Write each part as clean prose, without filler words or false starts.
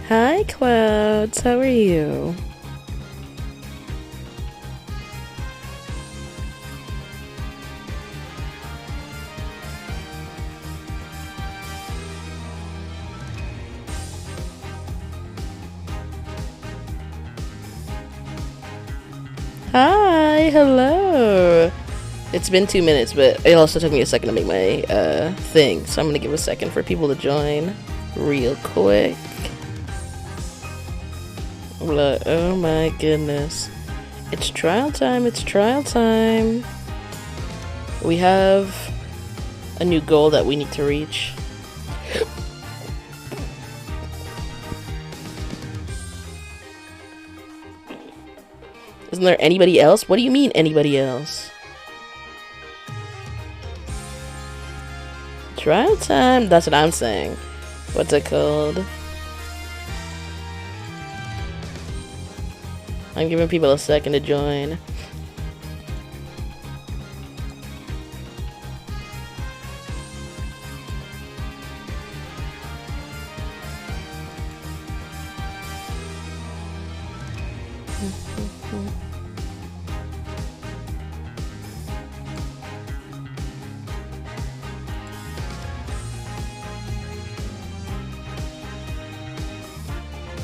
Hi, Clouds. How are you? Hi, hello. It's been 2 minutes, but it also took me a second to make my thing, so I'm gonna give a second for people to join real quick. Oh my goodness. It's trial time, it's trial time. We have a new goal that we need to reach. Isn't there anybody else? What do you mean, anybody else? Trial time? That's what I'm saying. What's it called? I'm giving people a second to join.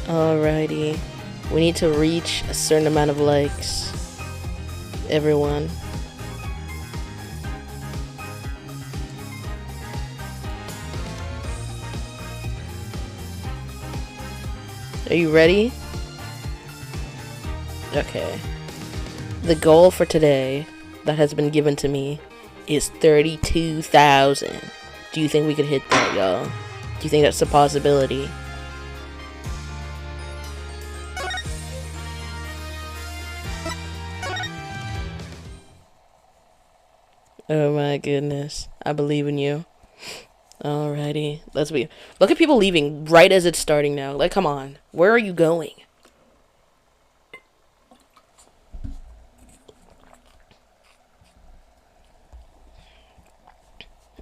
Alrighty. We need to reach a certain amount of likes. Everyone. Are you ready? Okay. The goal for today that has been given to me is 32,000. Do you think we could hit that, y'all? Do you think that's a possibility? Oh my goodness. I believe in you. Alrighty. Let's be. Look at people leaving right as it's starting now. Like, come on. Where are you going?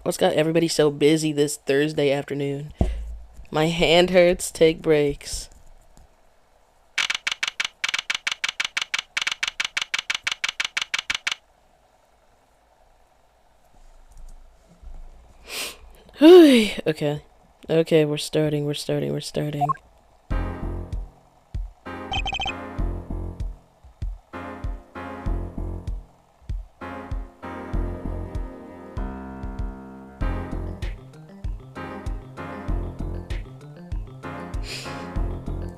What's got everybody so busy this Thursday afternoon? My hand hurts. Take breaks. Okay. Okay, we're starting.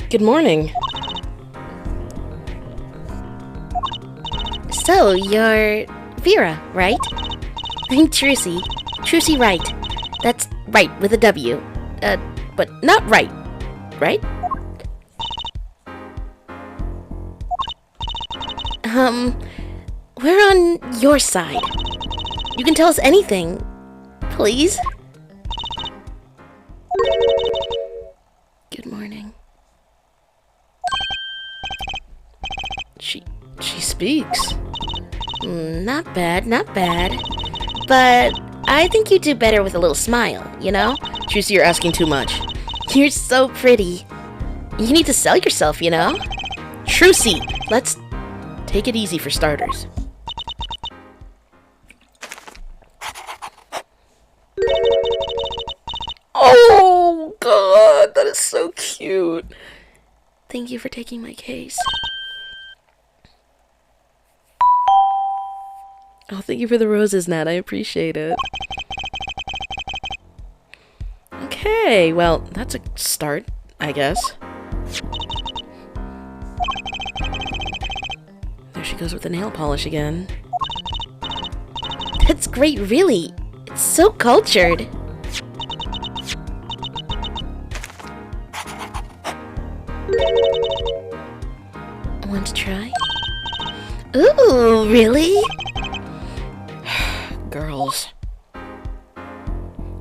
Good morning. So, you're Vera, right? I'm Trucy. Trucy Wright. That's right, with a W. But not right. Right? We're on your side. You can tell us anything. Please? Good morning. She speaks. Not bad, not bad. But I think you do better with a little smile, you know? Trucy, you're asking too much. You're so pretty. You need to sell yourself, you know? Trucy, let's take it easy for starters. Oh, God, that is so cute. Thank you for taking my case. Oh, thank you for the roses, Nat. I appreciate it. Okay, well, that's a start, I guess. There she goes with the nail polish again. That's great, really. It's so cultured. Want to try? Ooh, really? Girls.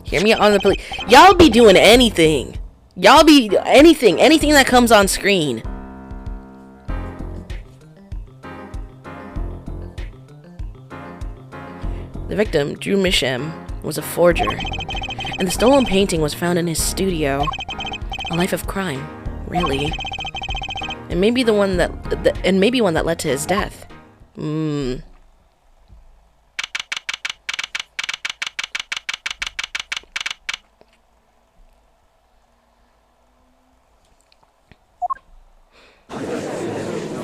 Hear me on the police. Y'all be doing anything. Y'all be anything that comes on screen. The victim, Drew Misham, was a forger, and the stolen painting was found in his studio. A life of crime, really. And maybe one that led to his death.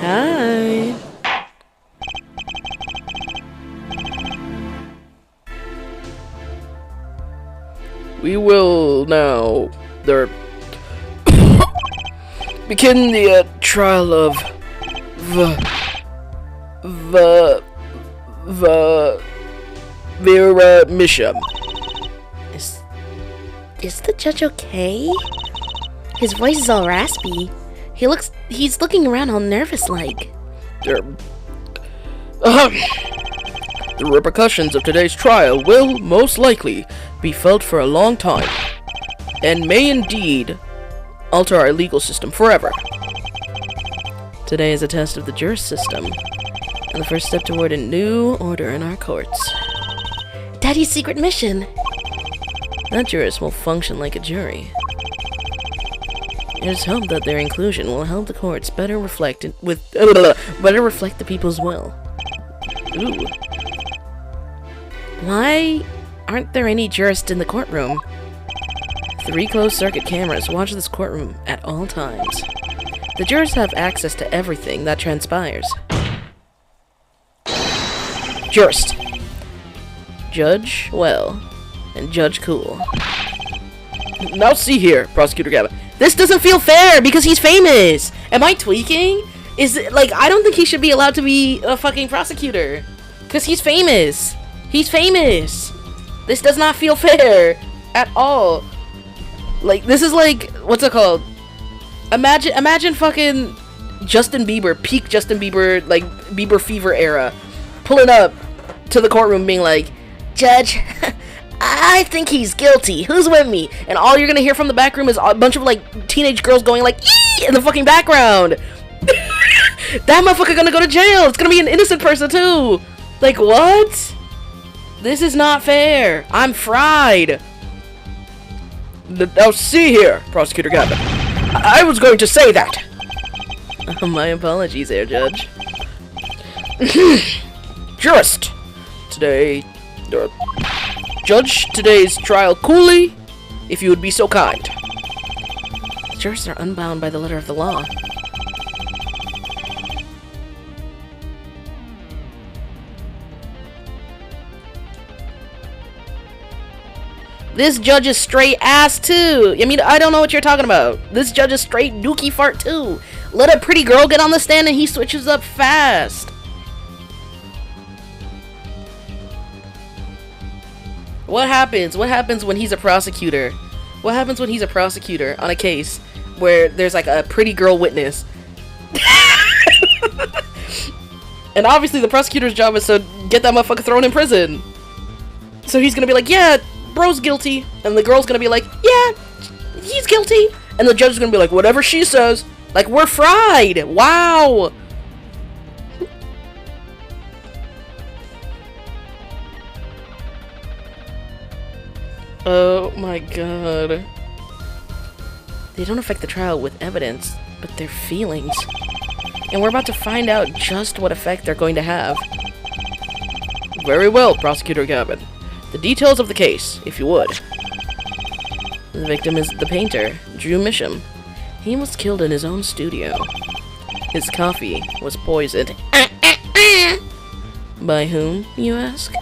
Hi. We will now begin the trial of Vera Misham. Is the judge okay? His voice is all raspy. He's looking around all nervous like. The repercussions of today's trial will most likely be felt for a long time, and may indeed alter our legal system forever. Today is a test of the juris system, and the first step toward a new order in our courts. Daddy's secret mission. That jurist will function like a jury. It is hoped that their inclusion will help the courts better reflect the people's will. Ooh. Why aren't there any jurists in the courtroom? 3 closed-circuit cameras watch this courtroom at all times. The jurors have access to everything that transpires. Jurist. Judge Well and Judge Cool. Now see here, Prosecutor Gavin. This doesn't feel fair because he's famous. Am I tweaking? Is it like I don't think he should be allowed to be a fucking prosecutor because he's famous. He's famous. This does not feel fair at all. Like this is like what's it called? Imagine fucking Justin Bieber, peak Justin Bieber, like Bieber fever era, pulling up to the courtroom being like, "Judge, I think he's guilty. Who's with me?" And all you're gonna hear from the back room is a bunch of like teenage girls going like "ee" in the fucking background. That motherfucker gonna go to jail. It's gonna be an innocent person too. Like what? This is not fair. I'm fried. Now see here, Prosecutor Gavin. I was going to say that. My apologies there, Judge. Jurist. Today, judge today's trial coolly, if you would be so kind. The jurists are unbound by the letter of the law. This judge is straight ass too. I mean, I don't know what you're talking about. This judge is straight dookie fart too. Let a pretty girl get on the stand and he switches up fast. What happens? What happens when he's a prosecutor? What happens when he's a prosecutor on a case where there's like a pretty girl witness? And obviously the prosecutor's job is to get that motherfucker thrown in prison. So he's gonna be like, yeah, bro's guilty. And the girl's gonna be like, yeah, he's guilty. And the judge is gonna be like, whatever she says. Like, we're fried. Wow. Oh my god. They don't affect the trial with evidence, but their feelings. And we're about to find out just what effect they're going to have. Very well, Prosecutor Gavin. The details of the case, if you would. The victim is the painter, Drew Misham. He was killed in his own studio. His coffee was poisoned. By whom, you ask?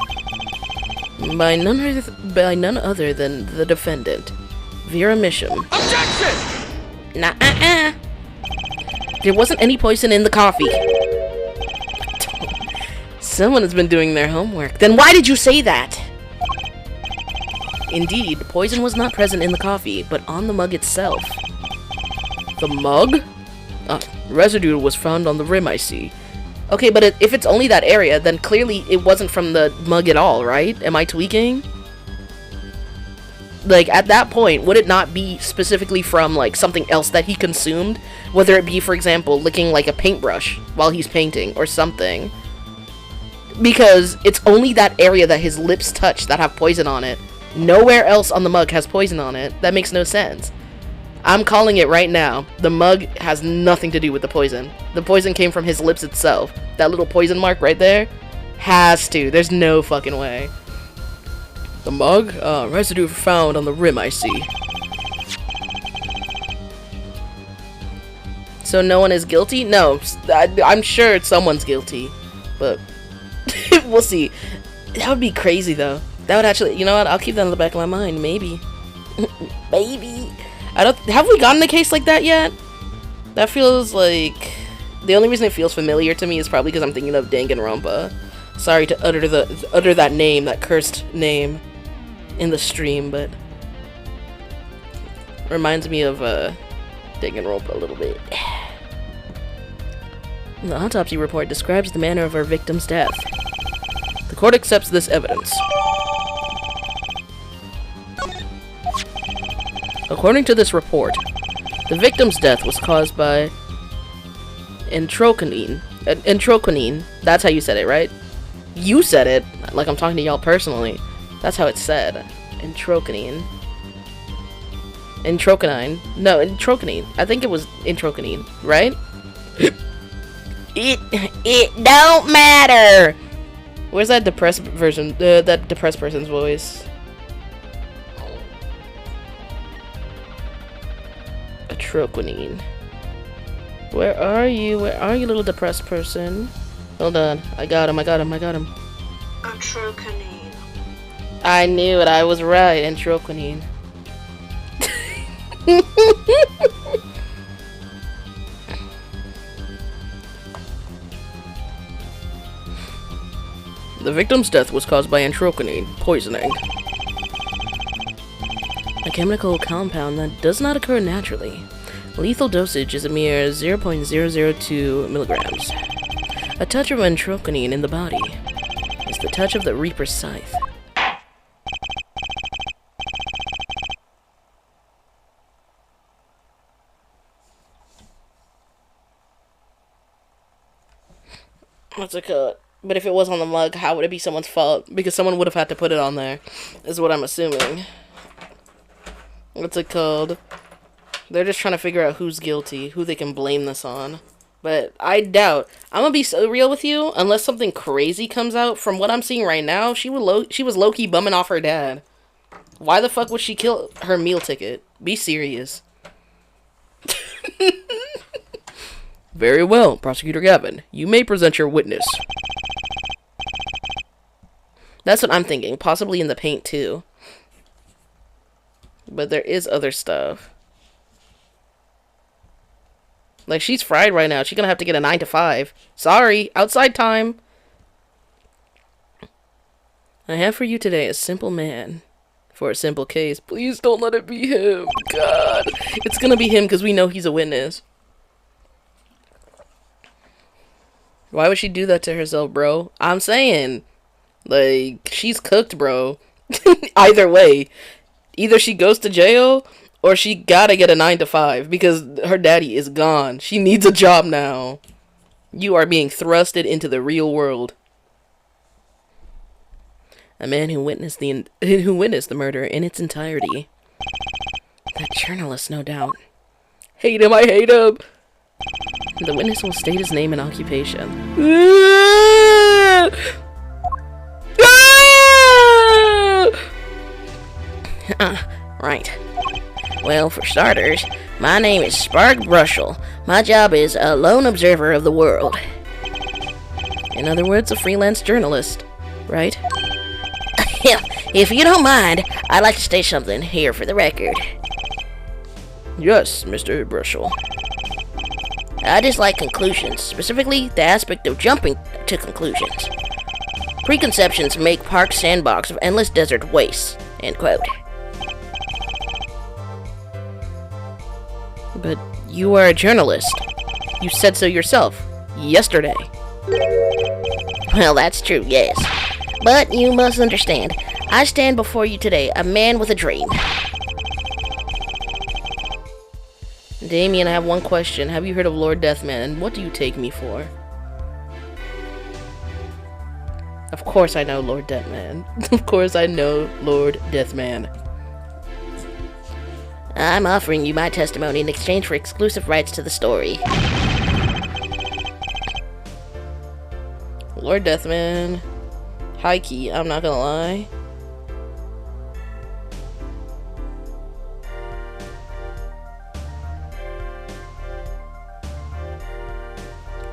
By none other than the defendant, Vera Misham. Objection! Nah, There wasn't any poison in the coffee. Someone has been doing their homework. Then why did you say that? Indeed, poison was not present in the coffee, but on the mug itself. The mug? Residue was found on the rim, I see. Okay, but if it's only that area, then clearly it wasn't from the mug at all, right? Am I tweaking? Like, at that point, would it not be specifically from, like, something else that he consumed? Whether it be, for example, licking, like, a paintbrush while he's painting or something. Because it's only that area that his lips touch that have poison on it. Nowhere else on the mug has poison on it. That makes no sense. I'm calling it right now. The mug has nothing to do with the poison. The poison came from his lips itself. That little poison mark right there has to. There's no fucking way. The mug? Residue found on the rim, I see. So no one is guilty? No, I'm sure someone's guilty. But we'll see. That would be crazy, though. That would actually, you know what? I'll keep that in the back of my mind. Maybe. Maybe. Have we gotten a case like that yet? That feels like... The only reason it feels familiar to me is probably because I'm thinking of Danganronpa. Sorry to utter that name, that cursed name, in the stream, but... Reminds me of, Danganronpa a little bit. The autopsy report describes the manner of our victim's death. The court accepts this evidence. According to this report, the victim's death was caused by entroconine. Entroconine. That's how you said it, right? You said it, like I'm talking to y'all personally. That's how it's said. Entroconine. Entroconine. No, entroconine. I think it was entroconine, right? It don't matter. Where's that depressed version? That depressed person's voice. Troconine. Where are you? Where are you, little depressed person? Hold on. I got him. Troconine. I knew it. I was right. Troconine. The victim's death was caused by entroconine poisoning. A chemical compound that does not occur naturally. Lethal dosage is a mere 0.002 milligrams. A touch of entroconine in the body is the touch of the Reaper's scythe. What's it called? But if it was on the mug, how would it be someone's fault? Because someone would have had to put it on there, is what I'm assuming. What's it called? They're just trying to figure out who's guilty, who they can blame this on. But I doubt. I'm gonna be so real with you, unless something crazy comes out. From what I'm seeing right now, she was low-key bumming off her dad. Why the fuck would she kill her meal ticket? Be serious. Very well, Prosecutor Gavin. You may present your witness. That's what I'm thinking. Possibly in the paint, too. But there is other stuff. Like, she's fried right now. She's gonna have to get a 9 to 5. Sorry, outside time. I have for you today a simple man for a simple case. Please don't let it be him. God. It's gonna be him because we know he's a witness. Why would she do that to herself, bro? I'm saying, like, she's cooked, bro. Either way. Either she goes to jail, or she gotta get a 9 to 5, because her daddy is gone. She needs a job now. You are being thrusted into the real world. A man who witnessed the murder in its entirety. That journalist, no doubt. Hate him, I hate him! The witness will state his name and occupation. Right. Well, for starters, my name is Spark Brushel. My job is a lone observer of the world. In other words, a freelance journalist, right? If you don't mind, I'd like to state something here for the record. Yes, Mr. Brushel. I dislike conclusions, specifically the aspect of jumping to conclusions. Preconceptions make Park's sandbox of endless desert wastes. End quote. But you are a journalist. You said so yourself, yesterday. Well, that's true, yes. But you must understand, I stand before you today, a man with a dream. Damien, I have one question. Have you heard of Lord Deathman, and what do you take me for? Of course I know Lord Deathman. Of course I know Lord Deathman. I'm offering you my testimony in exchange for exclusive rights to the story. Lord Deathman. High key, I'm not gonna lie.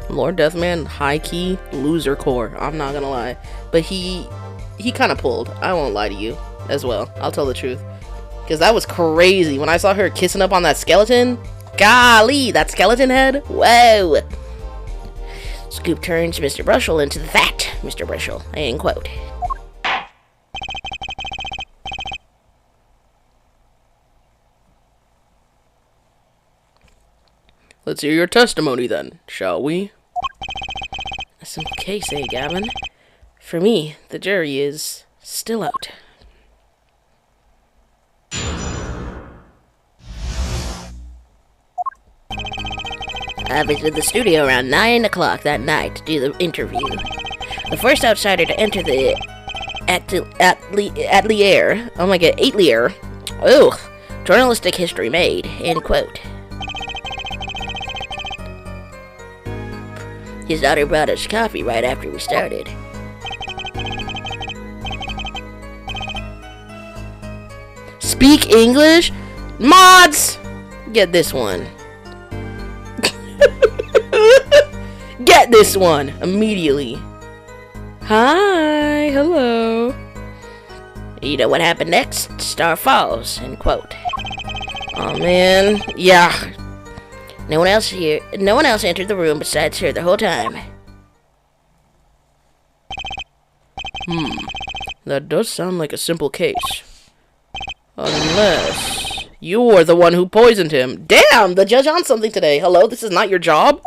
Lord Deathman, high key, loser core. I'm not gonna lie. But he kind of pulled. I won't lie to you as well. I'll tell the truth. Because that was crazy. When I saw her kissing up on that skeleton, golly, that skeleton head, whoa. Scoop turns Mr. Brushel into that Mr. Brushel. End quote. Let's hear your testimony then, shall we? A simple case, eh, Gavin? For me, the jury is still out. I visited the studio around 9 o'clock that night to do the interview. The first outsider to enter the atelier, oh my god, atelier, ugh, journalistic history made, end quote. His daughter brought us coffee right after we started. Speak English? Mods! Get this one. Get this one immediately. Hi, hello. You know what happened next? Star Falls, end quote. Oh man, yeah. No one else entered the room besides her the whole time. That does sound like a simple case. Unless you were the one who poisoned him. Damn, the judge on something today. Hello, this is not your job?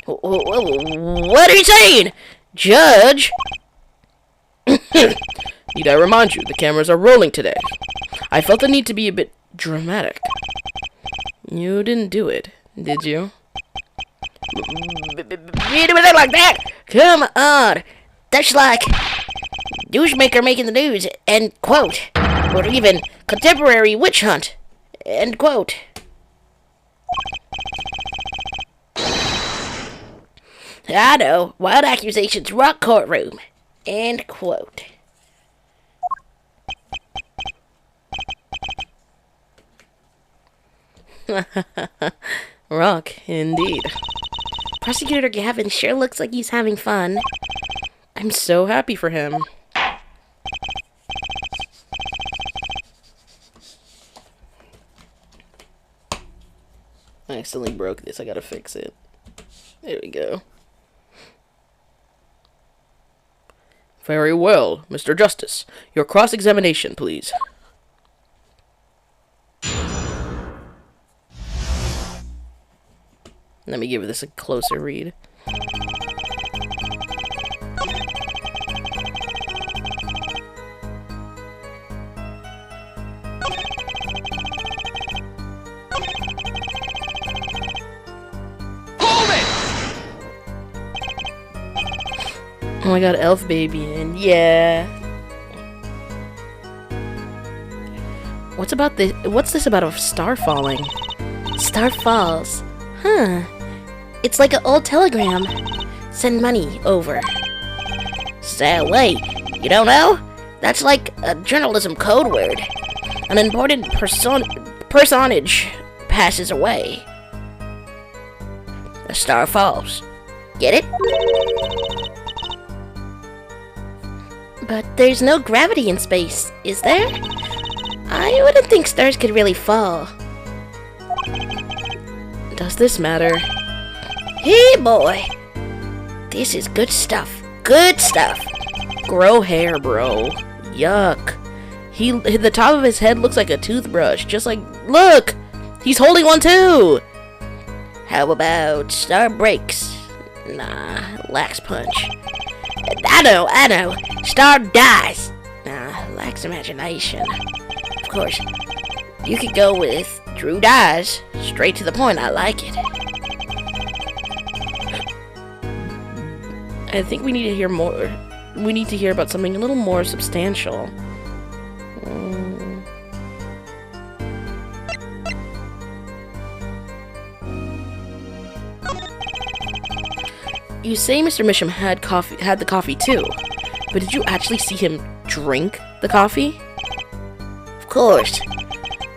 What are you saying? Judge? Need I remind you, the cameras are rolling today. I felt the need to be a bit dramatic. You didn't do it, did you? You do it like that? Come on. That's like newsmaker making the news, end quote. Or even contemporary witch hunt, end quote. I know, wild accusations rock courtroom, end quote. Rock, indeed. Prosecutor Gavin sure looks like he's having fun. I'm so happy for him. I accidentally broke this. I gotta fix it. There we go. Very well, Mr. Justice. Your cross-examination, please. Let me give this a closer read. Oh my god, Elf Baby, and yeah. What's this about a star falling? Star falls. Huh. It's like an old telegram. Send money over. So wait, you don't know? That's like a journalism code word. An important personage passes away. A star falls. Get it? But there's no gravity in space, is there? I wouldn't think stars could really fall. Does this matter? Hey boy! This is good stuff. Good stuff. Grow hair, bro. Yuck. The top of his head looks like a toothbrush. Just like, look! He's holding one too! How about star breaks? Nah, lacks punch. I know. Star dies. Nah, lacks imagination. Of course, you could go with Drew dies. Straight to the point, I like it. I think we need to hear more. We need to hear about something a little more substantial. You say Mr. Misham had the coffee too, but did you actually see him drink the coffee? Of course.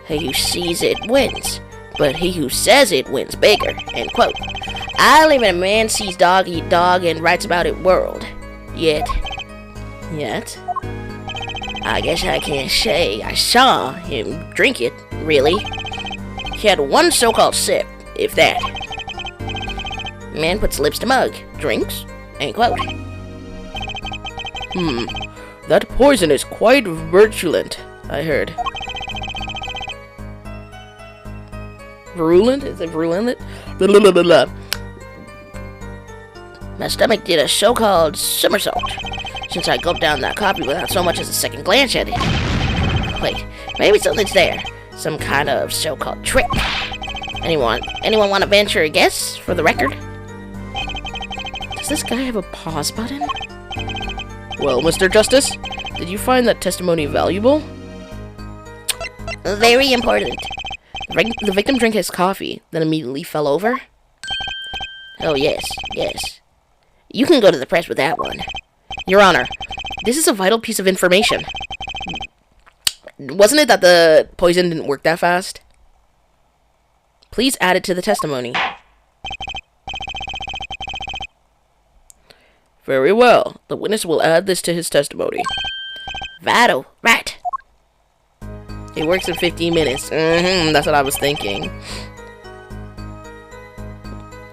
He who sees it wins, but he who says it wins bigger. End quote. I live in a man sees dog eat dog and writes about it world. Yet? I guess I can't say I saw him drink it, really. He had one so-called sip, if that. Man puts lips to mug, drinks, end quote. That poison is quite virulent, I heard. Virulent? Is it virulent? Blah, blah, blah, blah, blah. My stomach did a so-called somersault since I gulped down that coffee without so much as a second glance at it. Wait, maybe something's there. Some kind of so-called trick. Anyone want to venture a guess for the record? Does this guy have a pause button? Well, Mr. Justice, did you find that testimony valuable? Very important. The victim drank his coffee, then immediately fell over? Oh, yes. You can go to the press with that one. Your Honor, this is a vital piece of information. Wasn't it that the poison didn't work that fast? Please add it to the testimony. Very well. The witness will add this to his testimony. Vital, right. It works in 15 minutes. That's what I was thinking.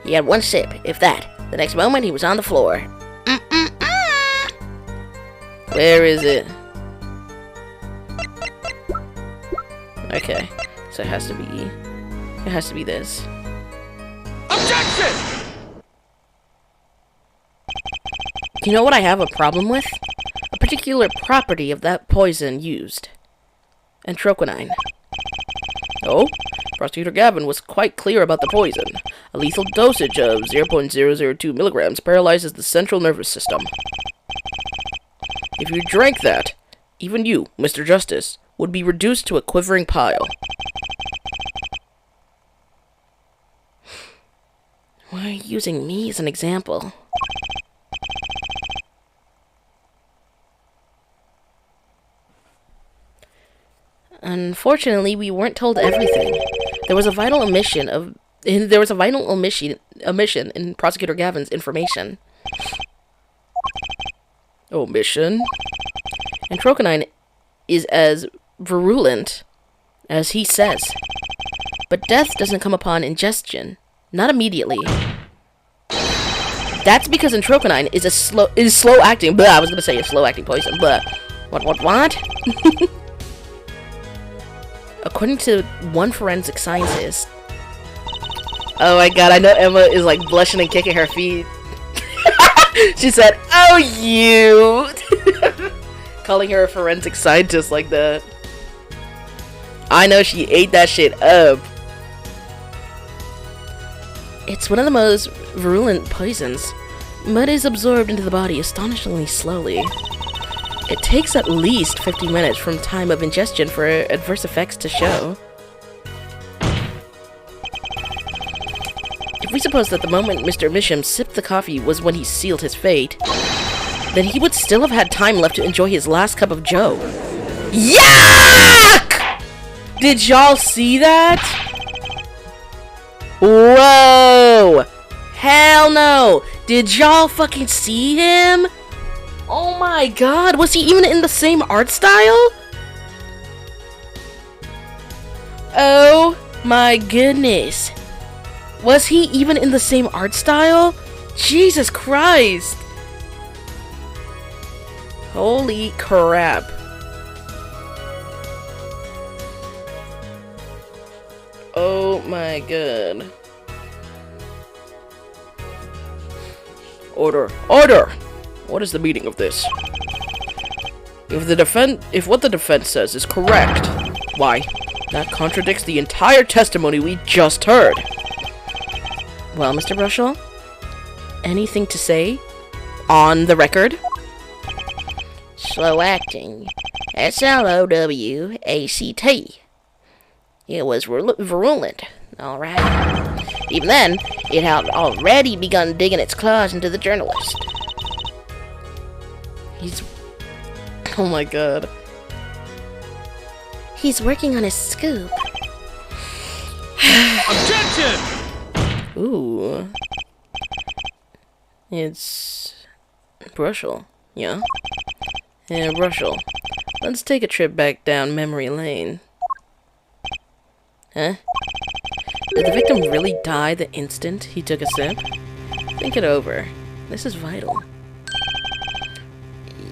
He had one sip, if that. The next moment, he was on the floor. Where is it? Okay, so it has to be this. Objection! You know what I have a problem with? A particular property of that poison used. Entroquinine. Oh, Prosecutor Gavin was quite clear about the poison. A lethal dosage of 0.002 milligrams paralyzes the central nervous system. If you drank that, even you, Mr. Justice, would be reduced to a quivering pile. Why are you using me as an example? Unfortunately, we weren't told everything. There was a vital omission in Prosecutor Gavin's information. Omission? Entroquinine is as virulent as he says. But death doesn't come upon ingestion. Not immediately. That's because entroquinine is slow acting. Blah, I was gonna say a slow acting poison. Blah. What? According to one forensic scientist. Oh my god, I know Emma is like blushing and kicking her feet. She said, "Oh, you!" Calling her a forensic scientist like that. I know she ate that shit up. It's one of the most virulent poisons. Mud is absorbed into the body astonishingly slowly. It takes at least 50 minutes from time of ingestion for adverse effects to show. If we suppose that the moment Mr. Misham sipped the coffee was when he sealed his fate, then he would still have had time left to enjoy his last cup of joe. Yuck! Did y'all see that? Whoa! Hell no! Did y'all fucking see him? Oh my god, was he even in the same art style? Oh my goodness. Was he even in the same art style? Jesus Christ. Holy crap. Oh my god. Order. Order! What is the meaning of this? If what the defense says is correct, why, that contradicts the entire testimony we just heard. Well, Mr. Brushall, anything to say on the record? Slow acting. SLOWACT. It was virulent, alright. Even then, it had already begun digging its claws into the journalist. Oh my god. He's working on his scoop. Objection! Ooh. It's Brushall, yeah? Yeah, Brushall. Let's take a trip back down memory lane. Huh? Did the victim really die the instant he took a sip? Think it over. This is vital.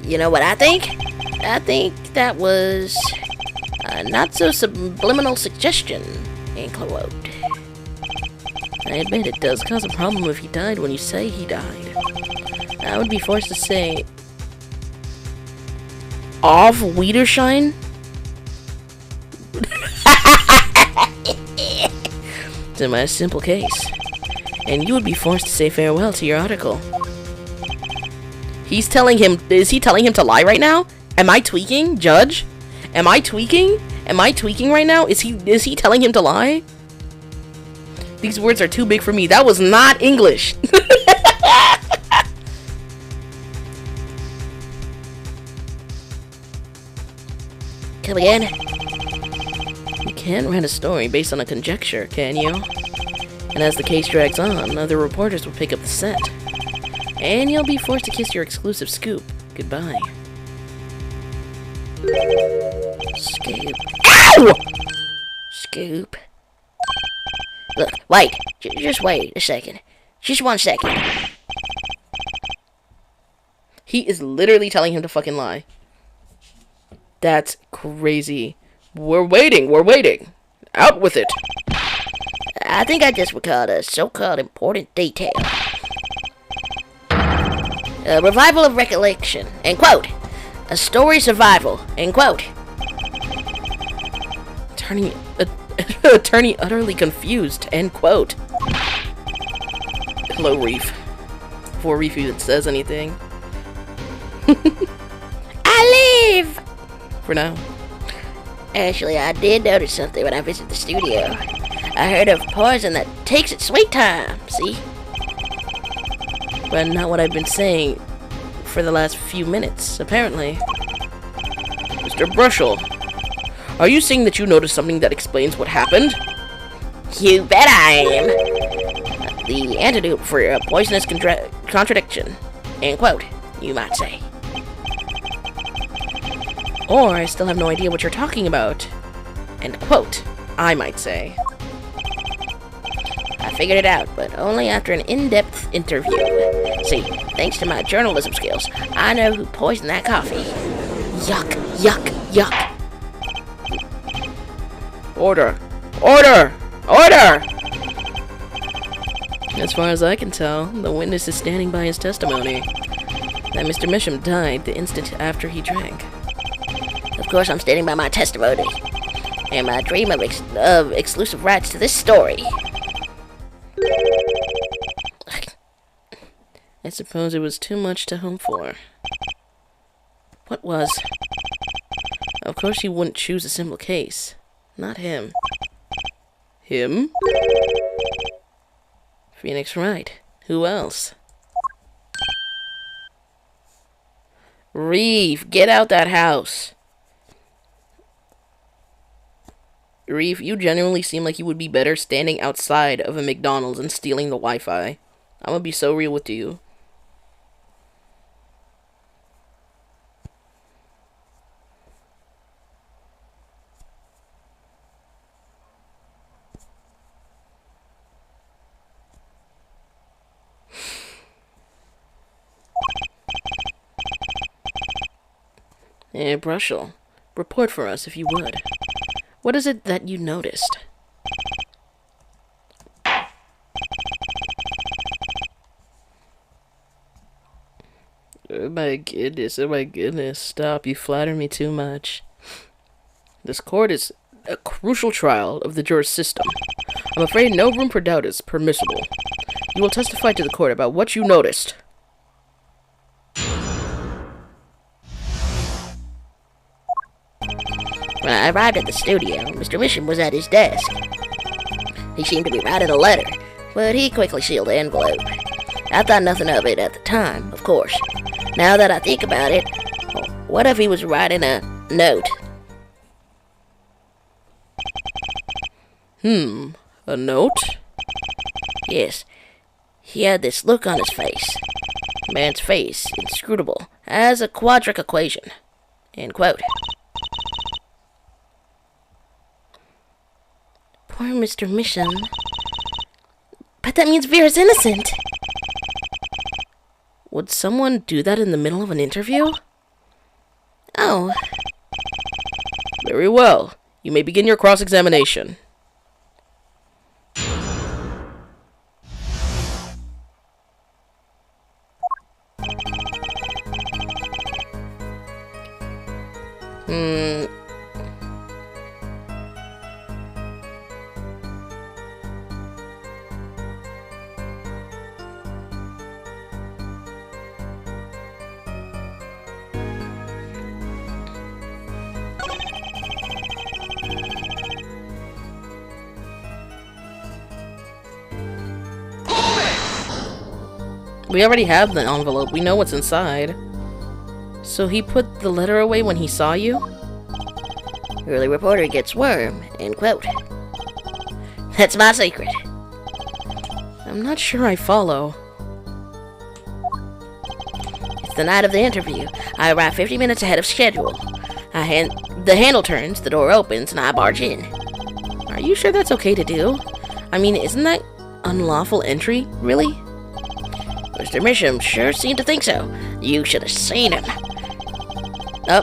You know what I think? I think that was a not-so-subliminal suggestion, in quote. I admit it does cause a problem if he died when you say he died. I would be forced to say... Of Wiedershein? It's in my simple case. And you would be forced to say farewell to your article. He's telling him... Is he telling him to lie right now? Am I tweaking, Judge? Am I tweaking? Am I tweaking right now? Is he telling him to lie? These words are too big for me. That was not English. Come again? You can't write a story based on a conjecture, can you? And as the case drags on, other reporters will pick up the scent. And you'll be forced to kiss your exclusive scoop goodbye. Scoop. Ow! Scoop. Look, wait. Just wait a second. Just 1 second. He is literally telling him to fucking lie. That's crazy. We're waiting. We're waiting. Out with it. I think I just recalled a so-called important detail. A revival of recollection, end quote. A story survival, end quote. Attorney utterly confused, end quote. Hello, Reef. Before Reef even says anything. I live! For now. Actually, I did notice something when I visited the studio. I heard of poison that takes its sweet time, see? But not what I've been saying for the last few minutes, apparently. Mr. Brushall, are you saying that you noticed something that explains what happened? You bet I am. The antidote for a poisonous contradiction, end quote, you might say. Or I still have no idea what you're talking about. End quote, I might say. I figured it out, but only after an in-depth interview. See, thanks to my journalism skills, I know who poisoned that coffee. Yuck, yuck, yuck. Order! Order! Order! As far as I can tell, the witness is standing by his testimony that Mr. Misham died the instant after he drank. Of course, I'm standing by my testimony and my dream of exclusive rights to this story. I suppose it was too much to hope for. What was? Of course you wouldn't choose a simple case. Not him. Him? Phoenix Wright. Who else? Reeve, get out that house. Reeve, you genuinely seem like you would be better standing outside of a McDonald's and stealing the Wi-Fi. I'm gonna be so real with you. Brushel, report for us if you would. What is it that you noticed? Oh my goodness, stop, you flatter me too much. This court is a crucial trial of the juris system. I'm afraid no room for doubt is permissible. You will testify to the court about what you noticed. When I arrived at the studio, Mr. Mission was at his desk. He seemed to be writing a letter, but he quickly sealed the envelope. I thought nothing of it at the time, of course. Now that I think about it, what if he was writing a note? A note? Yes. He had this look on his face. Man's face, inscrutable, as a quadratic equation. End quote. Poor Mr. Mission. But that means Vera's innocent. Would someone do that in the middle of an interview? Oh. Very well. You may begin your cross-examination. We already have the envelope. We know what's inside. So he put the letter away when he saw you? Early reporter gets worm. End quote. That's my secret. I'm not sure I follow. It's the night of the interview. I arrive 50 minutes ahead of schedule. The handle turns, the door opens, and I barge in. Are you sure that's okay to do? I mean, isn't that unlawful entry, really? Mr. Misham sure seemed to think so. You should have seen him. Oh,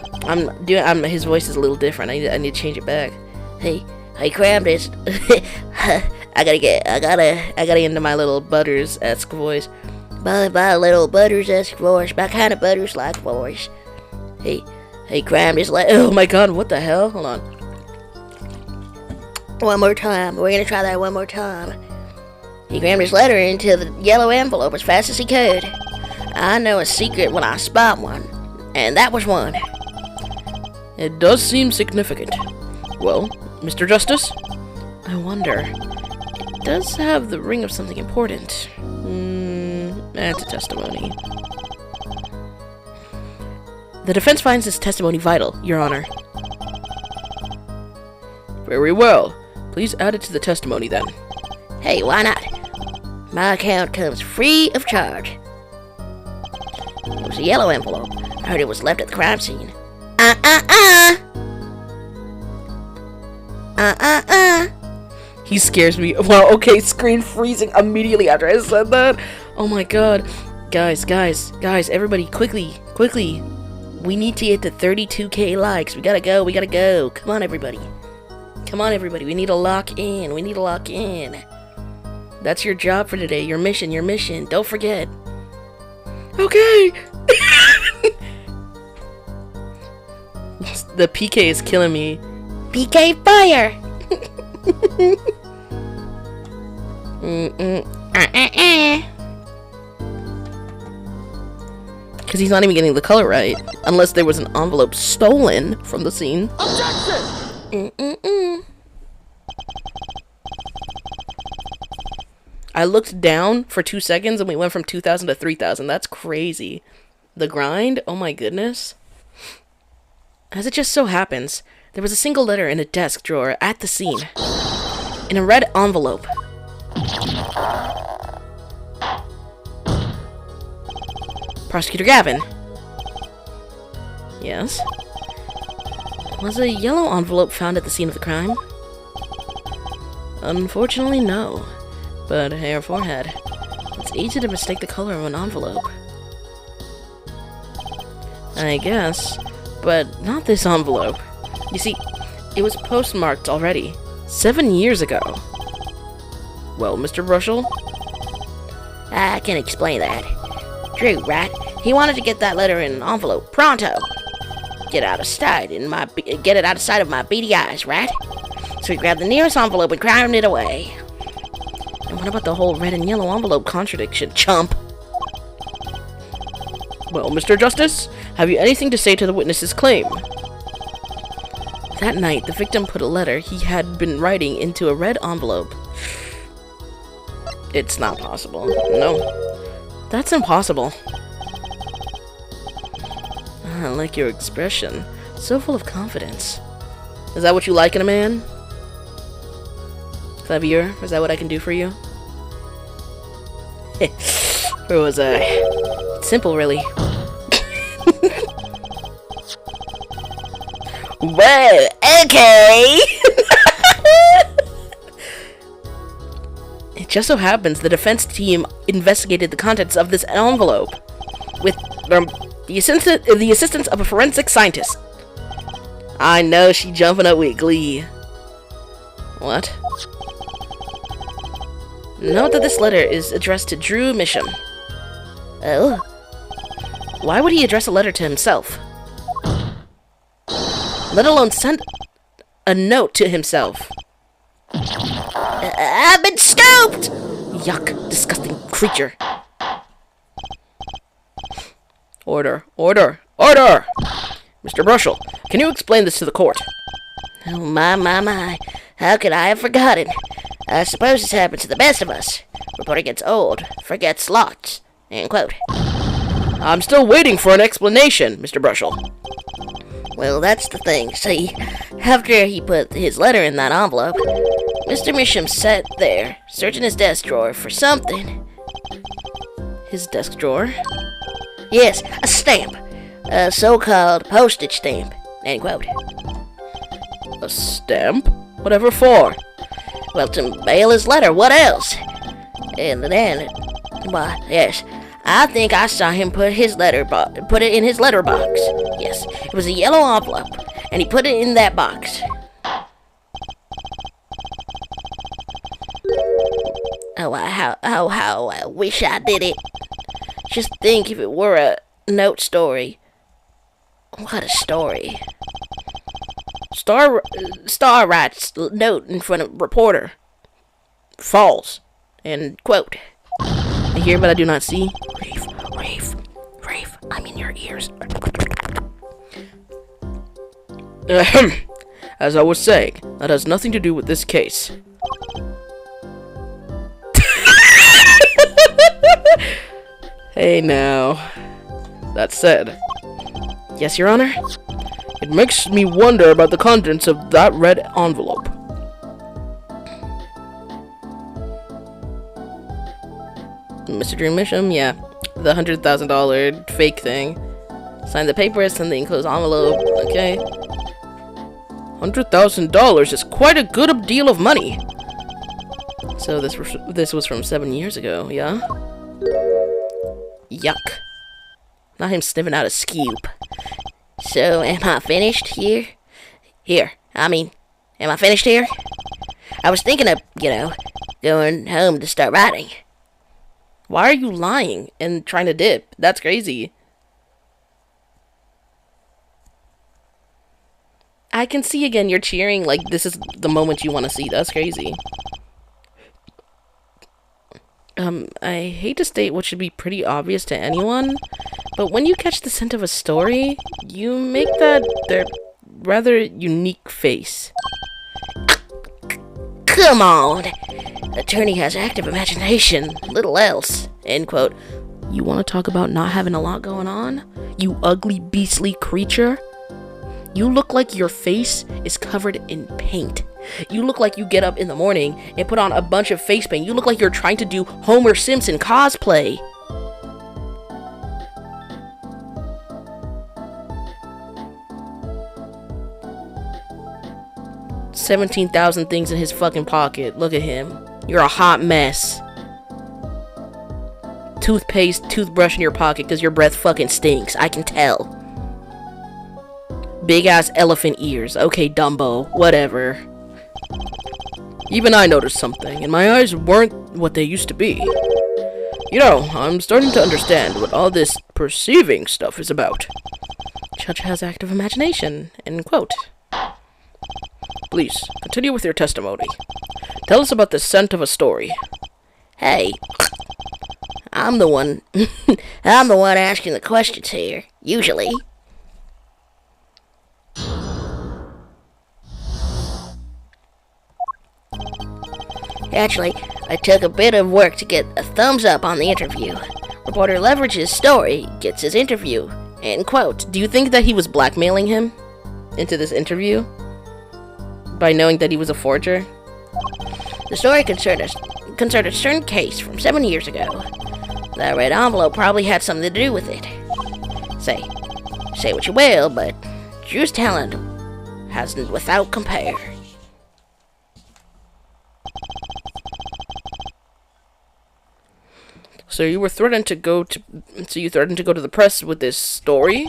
his voice is a little different. I need to change it back. Hey, crammed this. I gotta get into my little Butters-esque voice. My little Butters-esque voice. My kind of Butters-like voice. Hey, crammed this. Oh my god, what the hell? Hold on. One more time. We're gonna try that one more time. He crammed his letter into the yellow envelope as fast as he could. I know a secret when I spot one, and that was one. It does seem significant. Well, Mr. Justice? I wonder. It does have the ring of something important. That's a testimony. The defense finds this testimony vital, Your Honor. Very well. Please add it to the testimony, then. Hey, why not? My account comes free of charge. It was a yellow envelope. I heard it was left at the crime scene. He scares me. Wow, okay, screen freezing immediately after I said that. Oh my god. Guys, everybody, quickly. We need to get to 32k likes. We gotta go. Come on, everybody. We need to lock in. That's your job for today. Your mission. Don't forget. Okay. The PK is killing me. PK fire. Because he's not even getting the color right. Unless there was an envelope stolen from the scene. Objection! I looked down for 2 seconds and we went from 2,000 to 3,000. That's crazy. The grind? Oh my goodness. As it just so happens, there was a single letter in a desk drawer at the scene. In a red envelope. Prosecutor Gavin. Yes? Was a yellow envelope found at the scene of the crime? Unfortunately, no. But hair forehead. It's easy to mistake the color of an envelope. I guess. But not this envelope. You see, it was postmarked already. 7 years ago. Well, Mr. Brushel? I can explain that. Drew, right? He wanted to get that letter in an envelope pronto. Get it out of sight of my beady eyes, right? So he grabbed the nearest envelope and crammed it away. And what about the whole red and yellow envelope contradiction, chump? Well, Mr. Justice, have you anything to say to the witness's claim? That night, the victim put a letter he had been writing into a red envelope. It's not possible. No. That's impossible. I like your expression. So full of confidence. Is that what you like in a man? Xavier, is that what I can do for you? Where was I? It's simple, really. Well, okay. It just so happens the defense team investigated the contents of this envelope with the assistance of a forensic scientist. I know, she jumping up with glee. What? Note that this letter is addressed to Drew Misham. Oh? Why would he address a letter to himself? Let alone send a note to himself. I've been scooped! Yuck, disgusting creature. Order, order, order! Mr. Brushel, can you explain this to the court? Oh, my. How could I have forgotten? I suppose this happens to the best of us. Reporter gets old, forgets lots. End quote. I'm still waiting for an explanation, Mr. Brushel. Well, that's the thing. See, after he put his letter in that envelope, Mr. Misham sat there, searching his desk drawer for something. His desk drawer? Yes, a stamp. A so-called postage stamp. End quote. A stamp? Whatever for? Well, to mail his letter. What else? And then, why, yes, I think I saw him put it in his letterbox. Yes, it was a yellow envelope, and he put it in that box. Oh, how I wish I did it. Just think if it were a note story. What a story. Star writes note in front of reporter. False. And quote. I hear but I do not see. Rafe, I'm in your ears. As I was saying, that has nothing to do with this case. Hey now. That said, yes, Your Honor? It makes me wonder about the contents of that red envelope. Mr. Drew Misham, yeah. The $100,000 fake thing. Sign the papers, send the enclosed envelope. Okay. $100,000 is quite a good deal of money. So this was from 7 years ago, yeah? Yuck. Not him sniffing out a scoop. So, am I finished here? Am I finished here? I was thinking of, going home to start writing. Why are you lying and trying to dip? That's crazy. I can see again you're cheering like this is the moment you want to see. That's crazy. I hate to state what should be pretty obvious to anyone, But when you catch the scent of a story, you make their rather unique face. Come on! Attorney has active imagination, little else. End quote. You want to talk about not having a lot going on? You ugly, beastly creature? You look like your face is covered in paint. You look like you get up in the morning and put on a bunch of face paint. You look like you're trying to do Homer Simpson cosplay. $17,000 things in his fucking pocket. Look at him. You're a hot mess. Toothpaste, toothbrush in your pocket because your breath fucking stinks. I can tell. Big ass elephant ears. Okay, Dumbo. Whatever. Even I noticed something, and my eyes weren't what they used to be. You know, I'm starting to understand what all this perceiving stuff is about. Judge has active imagination. End quote. Please, continue with your testimony. Tell us about the scent of a story. Hey, I'm the one asking the questions here, usually. Actually, I took a bit of work to get a thumbs up on the interview. Reporter leverages story, gets his interview. End quote. Do you think that he was blackmailing him into this interview? By knowing that he was a forger? The story concerned a certain case from 7 years ago. That red envelope probably had something to do with it. Say what you will, but Drew's talent has without compare. So you threatened to go to the press with this story?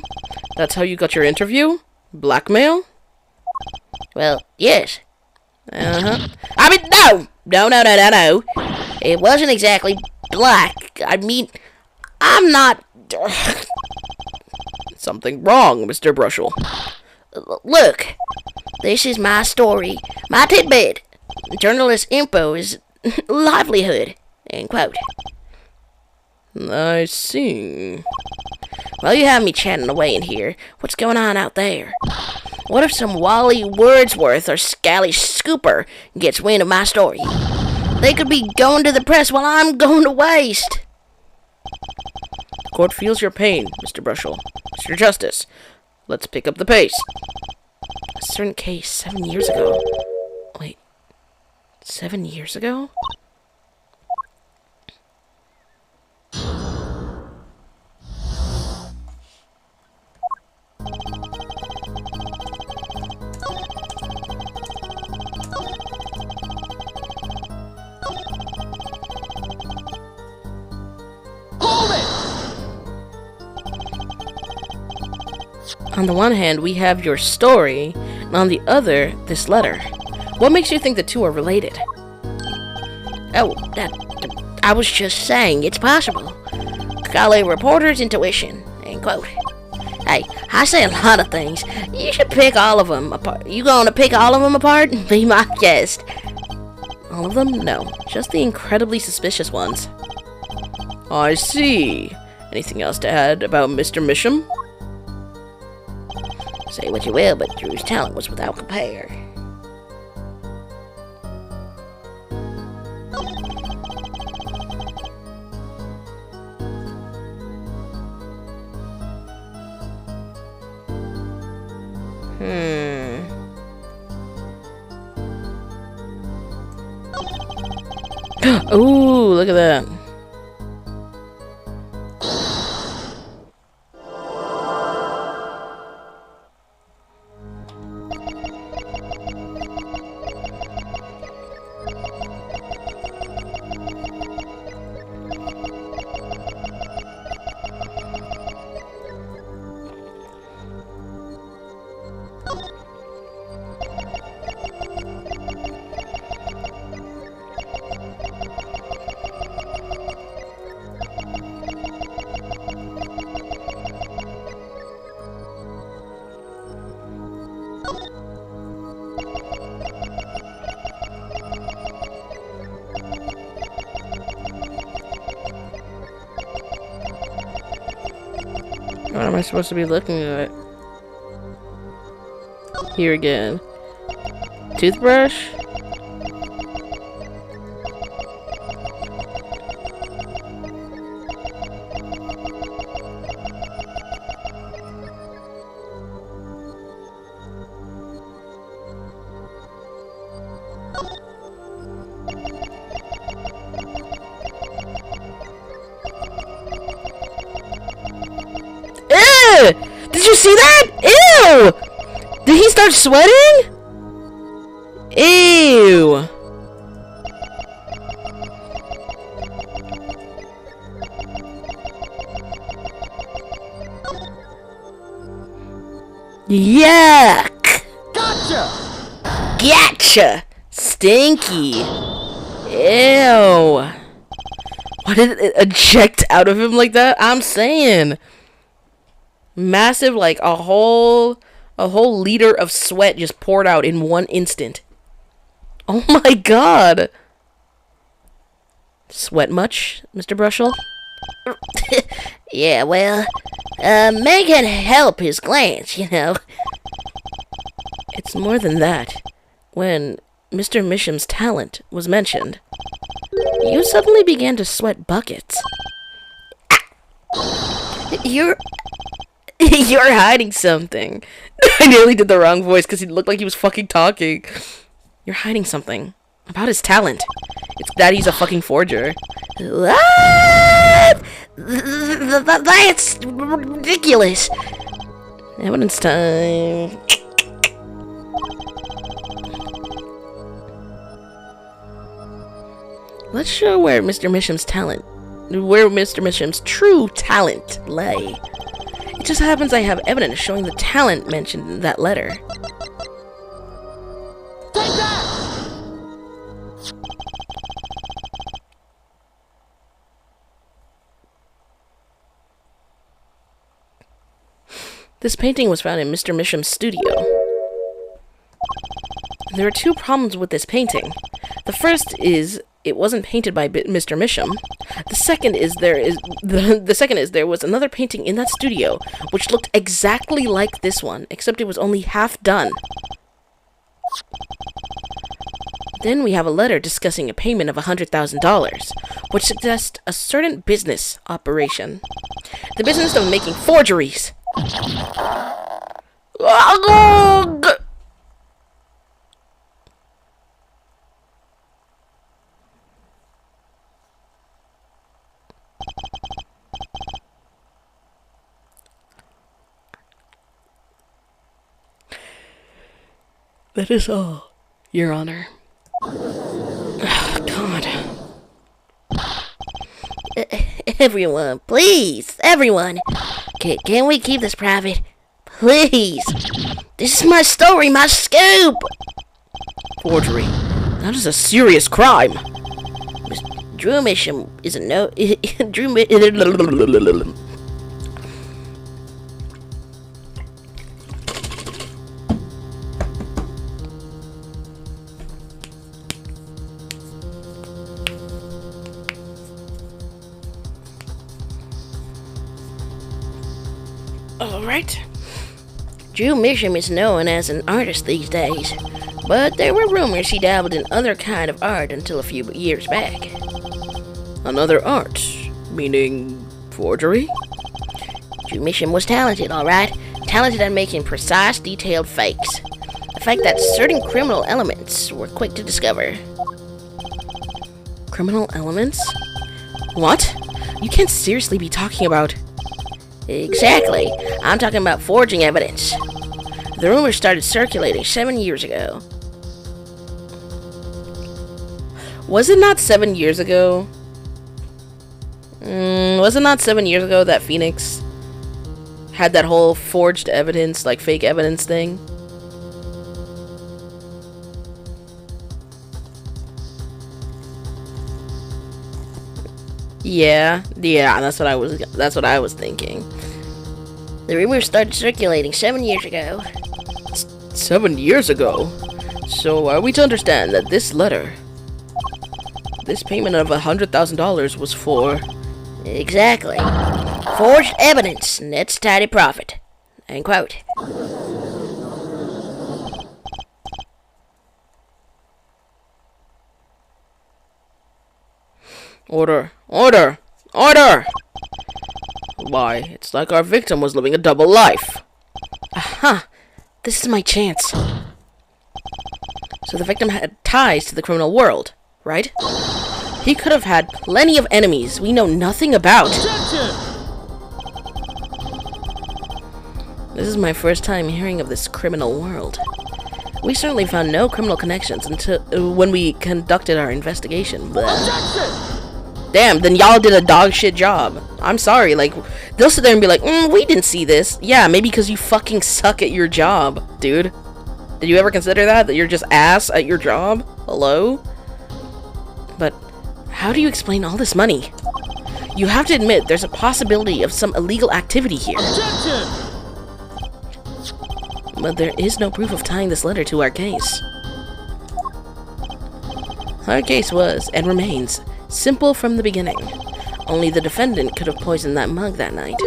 That's how you got your interview? Blackmail? Well, yes. Uh-huh. I mean, no. It wasn't exactly black. I mean, I'm not... Something wrong, Mr. Brushel. Look, this is my story, my tidbit. Journalist info is livelihood. End quote. I see. Well, you have me chatting away in here. What's going on out there? What if some Wally Wordsworth or Scally Scooper gets wind of my story? They could be going to the press while I'm going to waste. The court feels your pain, Mr. Brushel. Mr. Justice, let's pick up the pace. A certain case 7 years ago. Wait, 7 years ago? On the one hand, we have your story, and on the other, this letter. What makes you think the two are related? Oh, I was just saying, it's possible. Call a reporter's intuition. End quote. Hey, I say a lot of things. You should pick all of them apart. You gonna pick all of them apart? Be my guest. All of them? No. Just the incredibly suspicious ones. I see. Anything else to add about Mr. Misham? Say what you will, but Drew's talent was without compare. Ooh, look at that. am I supposed to be looking at? Here again. Toothbrush? Ew! Did you see that? Ew! Did he start sweating? Ew! Yuck! Gotcha! Stinky! Ew! Why did it eject out of him like that? I'm saying. Massive, like a whole liter of sweat just poured out in one instant. Oh my god! Sweat much, Mr. Brushel? Yeah, well, may can help his glands, you know. It's more than that. When Mr. Misham's talent was mentioned, you suddenly began to sweat buckets. You're hiding something. I nearly did the wrong voice because he looked like he was fucking talking. You're hiding something about his talent. It's that he's a fucking forger. What? That's ridiculous. Evidence time. Let's show where Mr. Misham's true talent lay. It just happens I have evidence showing the talent mentioned in that letter. Take that! This painting was found in Mr. Misham's studio. There are two problems with this painting. The first is it wasn't painted by Mr. Misham. The second is there was another painting in that studio which looked exactly like this one, except it was only half done. Then we have a letter discussing a payment of $100,000, which suggests a certain business operation. The business of making forgeries. That is all, Your Honor. Oh, God. Everyone, please, everyone. Can we keep this private? Please. This is my story, my scoop. Forgery. That is a serious crime. Drew Misham is a no. Alright. Drew Misham is known as an artist these days, but there were rumors he dabbled in other kind of art until a few years back. Another art? Meaning forgery? Drew Misham was talented, alright. Talented at making precise, detailed fakes. A fact that certain criminal elements were quick to discover. Criminal elements? What? You can't seriously be talking about... Exactly. I'm talking about forging evidence. The rumors started circulating 7 years ago. Was it not 7 years ago? Was it not 7 years ago that Phoenix had that whole forged evidence, like fake evidence thing? Yeah, that's what I was thinking. The rumors started circulating 7 years ago. 7 years ago? So are we to understand that this letter, this payment of $100,000 was for... Exactly. Forged evidence, nets tidy profit. End quote. Order! Order! Order! Why, it's like our victim was living a double life. Aha! This is my chance. So the victim had ties to the criminal world, right? He could have had plenty of enemies we know nothing about. This is my first time hearing of this criminal world. We certainly found no criminal connections until when we conducted our investigation. Damn, then y'all did a dog shit job. I'm sorry, like, they'll sit there and be like, we didn't see this. Yeah, maybe because you fucking suck at your job, dude. Did you ever consider that you're just ass at your job? Hello? But how do you explain all this money? You have to admit there's a possibility of some illegal activity here. But there is no proof of tying this letter to our case. Our case was, and remains, simple from the beginning. Only the defendant could have poisoned that mug that night.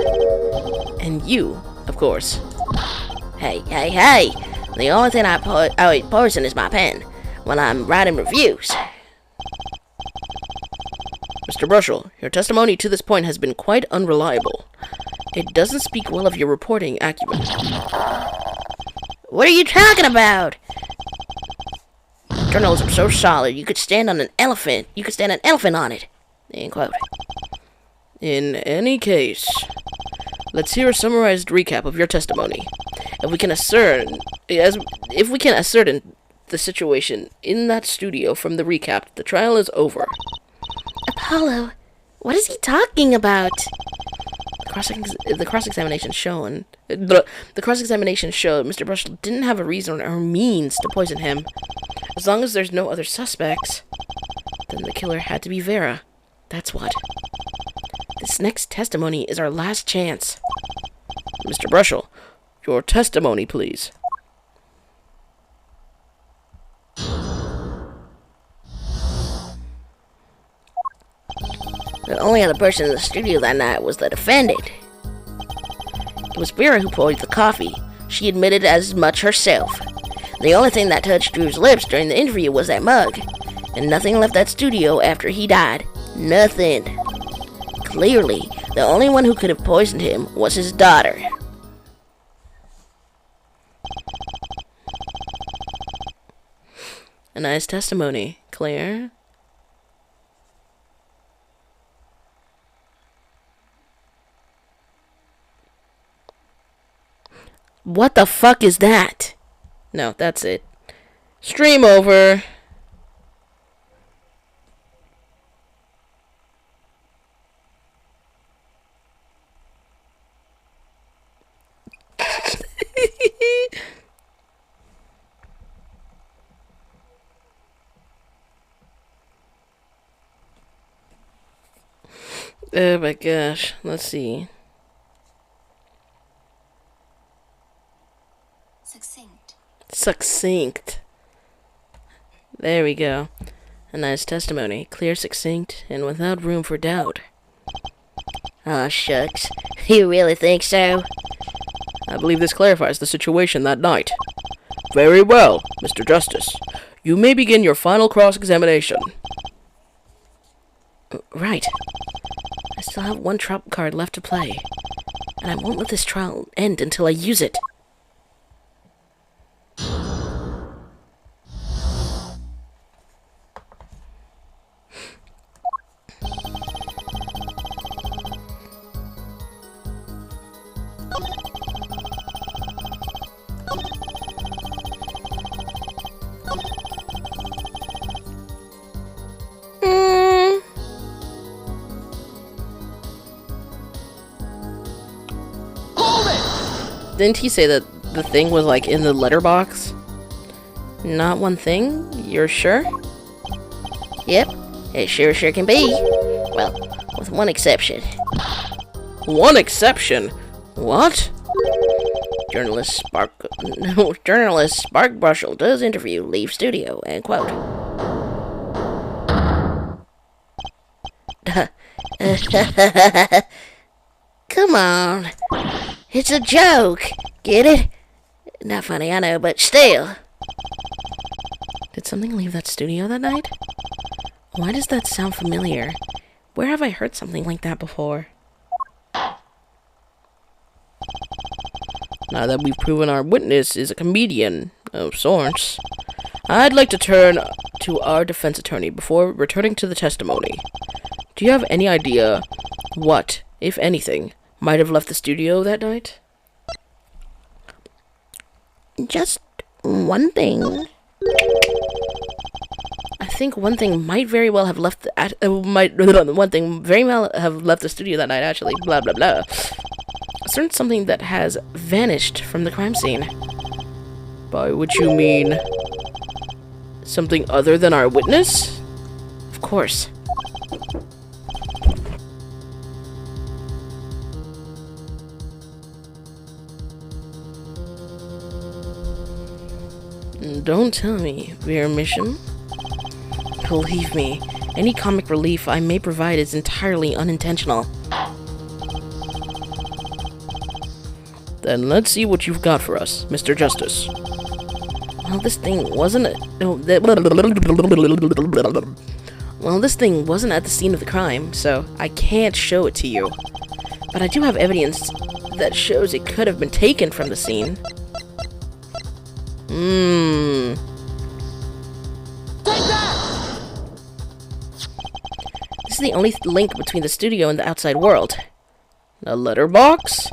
And you, of course. Hey, hey, hey! The only thing I poison is my pen when I'm writing reviews. Mr. Brushel, your testimony to this point has been quite unreliable. It doesn't speak well of your reporting acumen. What are you talking about? Journalism so solid you could stand on an elephant. You could stand an elephant on it. End quote. In any case, let's hear a summarized recap of your testimony. If we can ascertain the situation in that studio from the recap, the trial is over. Apollo, what is he talking about? The cross-examination showed Mr. Brushel didn't have a reason or means to poison him. As long as there's no other suspects, then the killer had to be Vera. That's what. This next testimony is our last chance. Mr. Brushel, your testimony, please. The only other person in the studio that night was the defendant. It was Vera who poured the coffee. She admitted as much herself. The only thing that touched Drew's lips during the interview was that mug. And nothing left that studio after he died. Nothing. Clearly, the only one who could have poisoned him was his daughter. A nice testimony, Claire. What the fuck is that? No, that's it. Stream over. Oh my gosh, let's see. Succinct. There we go. A nice testimony. Clear, succinct, and without room for doubt. Aw, shucks. You really think so? I believe this clarifies the situation that night. Very well, Mr. Justice. You may begin your final cross-examination. Right. I still have one trump card left to play. And I won't let this trial end until I use it. Didn't he say that the thing was like in the letterbox? Not one thing? You're sure? Yep, it sure can be. Well, with one exception. One exception? What? Journalist Spark Brushel does interview, leave studio, end quote. Come on. It's a joke. Get it? Not funny, I know, but still. Did something leave that studio that night? Why does that sound familiar? Where have I heard something like that before? Now that we've proven our witness is a comedian of sorts, I'd like to turn to our defense attorney before returning to the testimony. Do you have any idea what, if anything, might have left the studio that night? Just one thing. I think one thing might very well have left the studio that night, actually. Blah, blah, blah. A certain something that has vanished from the crime scene. By which you mean something other than our witness? Of course. Don't tell me, Vera Mission. Believe me, any comic relief I may provide is entirely unintentional. Then let's see what you've got for us, Mr. Justice. Well, this thing wasn't at the scene of the crime, so I can't show it to you. But I do have evidence that shows it could have been taken from the scene. This is the only link between the studio and the outside world. A letterbox?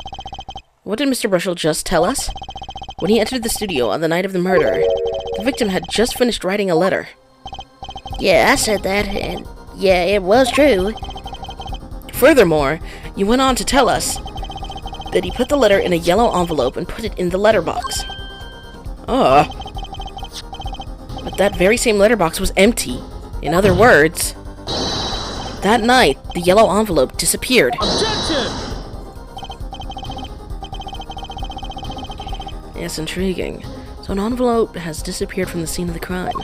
What did Mr. Brushel just tell us? When he entered the studio on the night of the murder, the victim had just finished writing a letter. Yeah, I said that, and yeah, it was true. Furthermore, you went on to tell us that he put the letter in a yellow envelope and put it in the letterbox. But that very same letterbox was empty. In other words, that night, the yellow envelope disappeared. Objection! Yes, intriguing. So an envelope has disappeared from the scene of the crime.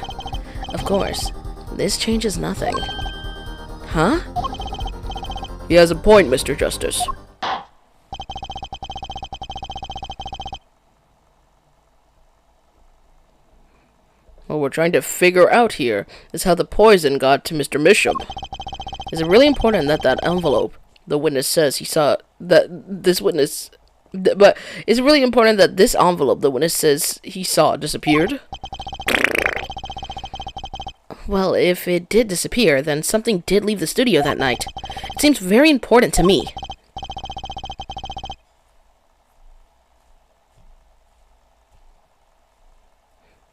Of course, this changes nothing. Huh? He has a point, Mr. Justice. What we're trying to figure out here is how the poison got to Mr. Misham. Is it really important that that envelope, the witness says he saw, but is it really important that this envelope, the witness says he saw, disappeared? Well, if it did disappear, then something did leave the studio that night. It seems very important to me.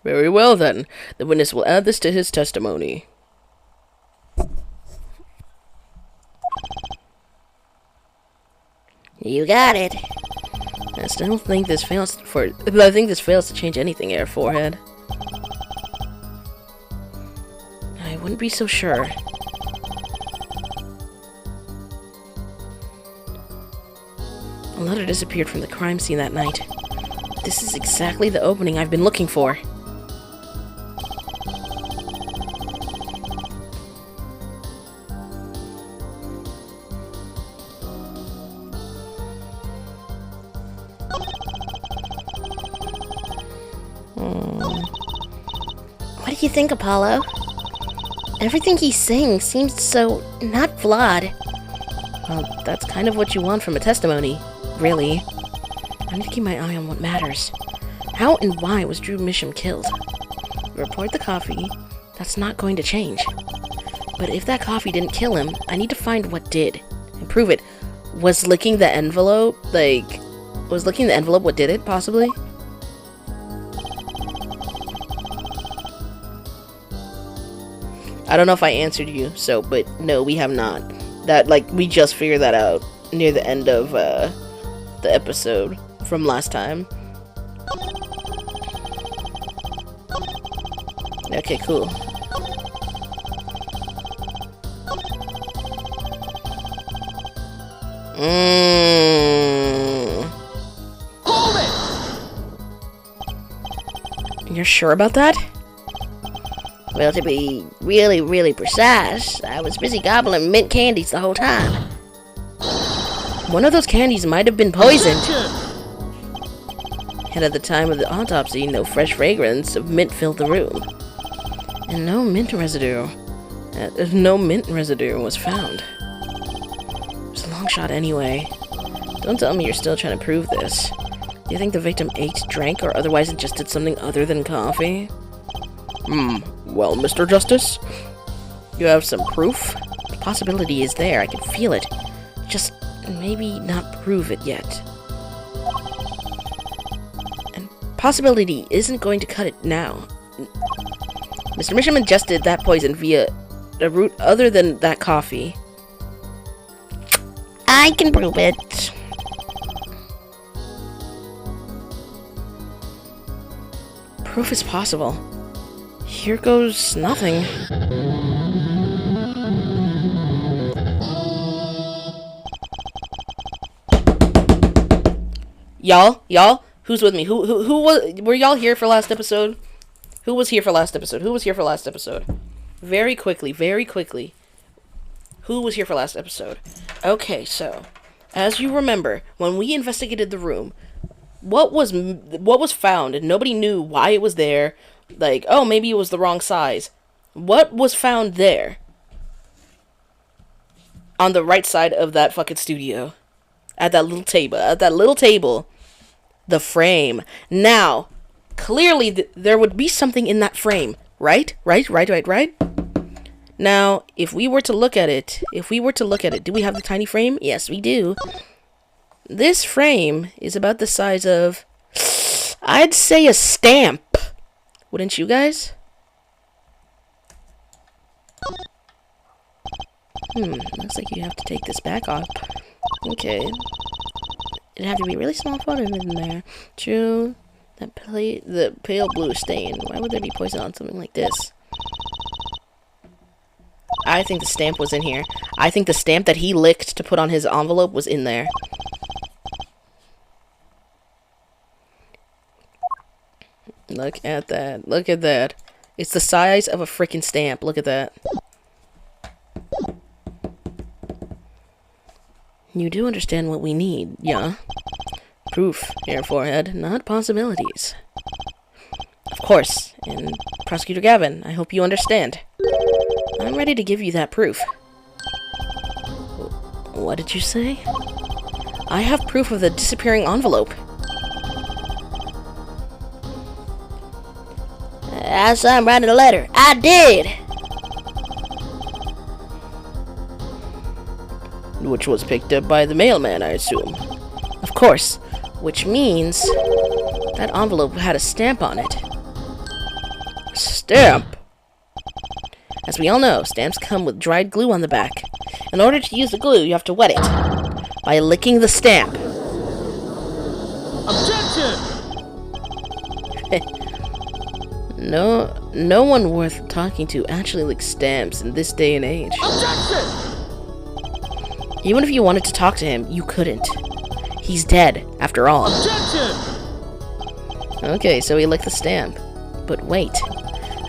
Very well, then. The witness will add this to his testimony. You got it. I still think this fails to change anything, Air Forehead. I wouldn't be so sure. A letter disappeared from the crime scene that night. This is exactly the opening I've been looking for. What do you think, Apollo? Everything he's saying seems so not flawed. Well, that's kind of what you want from a testimony, really. I need to keep my eye on what matters. How and why was Drew Misham killed? Report the coffee. That's not going to change. But if that coffee didn't kill him, I need to find what did. And prove it. Was licking the envelope what did it, possibly? I don't know if I answered you, but no, we have not. We just figured that out near the end of, the episode from last time. Okay, cool. Hold it! You're sure about that? Well, to be really, really precise, I was busy gobbling mint candies the whole time. One of those candies might have been poisoned. Objection! And at the time of the autopsy, no fresh fragrance of mint filled the room. And no mint residue was found. It was a long shot anyway. Don't tell me you're still trying to prove this. Do you think the victim ate, drank, or otherwise ingested something other than coffee? Well, Mr. Justice, you have some proof? The possibility is there, I can feel it. Just maybe not prove it yet. And possibility isn't going to cut it now. Mr. Misham ingested that poison via a route other than that coffee. I can prove it. Proof is possible. Here goes nothing. Y'all, who's with me? Who was? Were y'all here for last episode? Who was here for last episode? Who was here for last episode? Very quickly. Who was here for last episode? Okay, so as you remember, when we investigated the room, what was found, and nobody knew why it was there. Like, oh, maybe it was the wrong size. What was found there? On the right side of that fucking studio. At that little table. The frame. Now, clearly there would be something in that frame. Right? Now, if we were to look at it, do we have the tiny frame? Yes, we do. This frame is about the size of, I'd say, a stamp. Wouldn't you guys? Looks like you have to take this back off. Okay. It'd have to be really small photo in there. True. The pale blue stain. Why would there be poison on something like this? I think the stamp was in here. I think the stamp that he licked to put on his envelope was in there. Look at that. It's the size of a freaking stamp. Look at that. You do understand what we need, yeah? Proof, here, forehead, not possibilities. Of course, and Prosecutor Gavin, I hope you understand. I'm ready to give you that proof. What did you say? I have proof of the disappearing envelope. I saw him writing a letter. I did. Which was picked up by the mailman, I assume. Of course. Which means that envelope had a stamp on it. Stamp? As we all know, stamps come with dried glue on the back. In order to use the glue, you have to wet it by licking the stamp. Objection! No one worth talking to actually licks stamps in this day and age. Objection! Even if you wanted to talk to him, you couldn't. He's dead, after all. Objection! Okay, so he licked the stamp. But wait.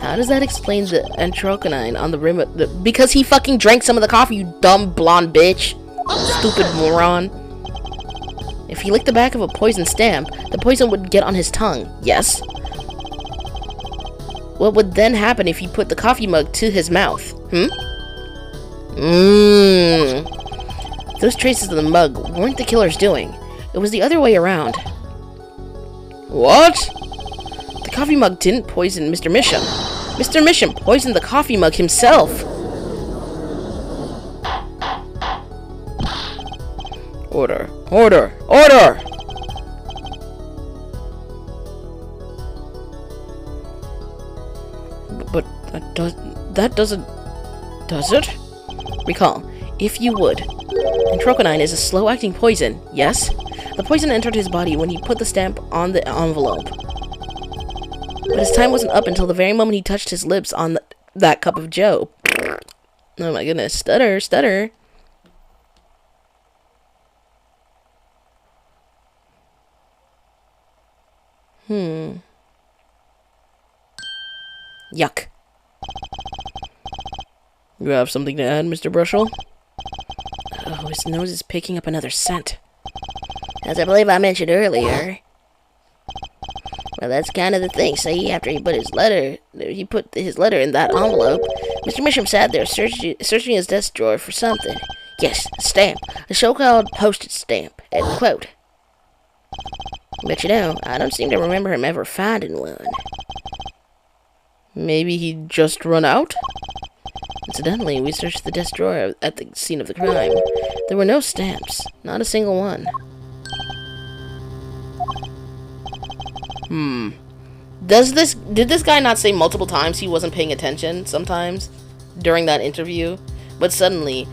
How does that explain the anthraquinone on the rim of the... Because he fucking drank some of the coffee, you dumb blonde bitch. Stupid moron. If he licked the back of a poison stamp, the poison would get on his tongue, yes? What would then happen if he put the coffee mug to his mouth? Those traces of the mug weren't the killer's doing. It was the other way around. What? The coffee mug didn't poison Mr. Misham. Mr. Misham poisoned the coffee mug himself. Order. Order. Order! But that doesn't... Does it? Recall, if you would. Anthraquinone is a slow-acting poison, yes? The poison entered his body when he put the stamp on the envelope. But his time wasn't up until the very moment he touched his lips on that cup of joe. Oh my goodness. Stutter, stutter. Yuck. You have something to add, Mr. Brushel? his nose is picking up another scent. As I believe I mentioned earlier. Well, that's kind of the thing. See, after he put his letter in that envelope, Mr. Misham sat there searching his desk drawer for something. Yes, a stamp. A so-called postage stamp. End quote. But you know, I don't seem to remember him ever finding one. Maybe he just run out? Incidentally, we searched the desk drawer at the scene of the crime. There were no stamps. Not a single one. Did this guy not say multiple times he wasn't paying attention sometimes during that interview? But suddenly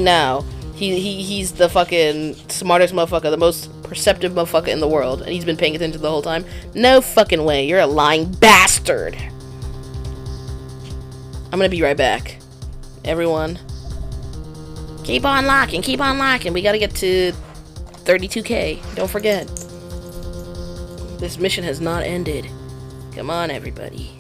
now, he's the fucking smartest motherfucker, the most perceptive motherfucker in the world, and he's been paying attention the whole time? No fucking way, you're a lying bastard! I'm gonna be right back. Everyone. Keep on locking, we gotta get to 32K, don't forget. This mission has not ended. Come on, everybody.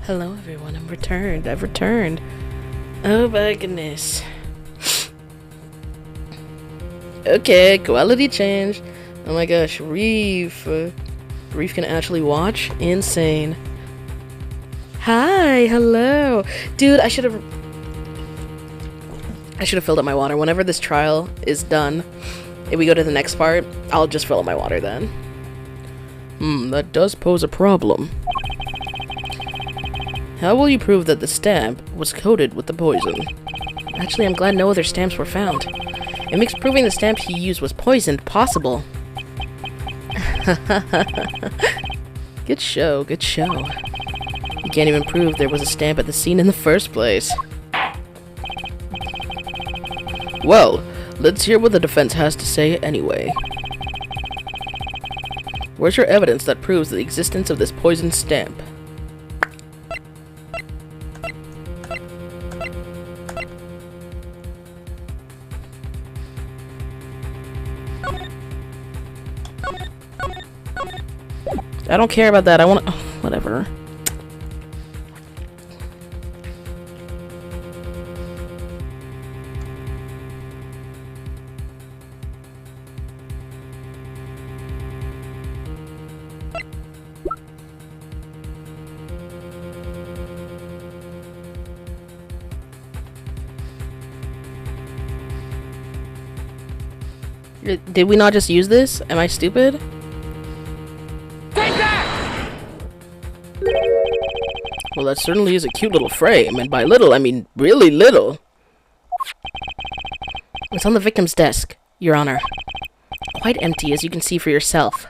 Hello everyone, I've returned. Oh my goodness. Okay, quality change. Oh my gosh, Reef. Reef can actually watch? Insane. Hi, hello. Dude, I should have filled up my water. Whenever this trial is done, if we go to the next part, I'll just fill up my water then. That does pose a problem. How will you prove that the stamp was coated with the poison? Actually, I'm glad no other stamps were found. It makes proving the stamp he used was poisoned possible. Good show, good show. You can't even prove there was a stamp at the scene in the first place. Well, let's hear what the defense has to say anyway. Where's your evidence that proves the existence of this poisoned stamp? I don't care about that. I want to... whatever. Did we not just use this? Am I stupid? Well, that certainly is a cute little frame, and by little, I mean really little. It's on the victim's desk, Your Honor. Quite empty, as you can see for yourself.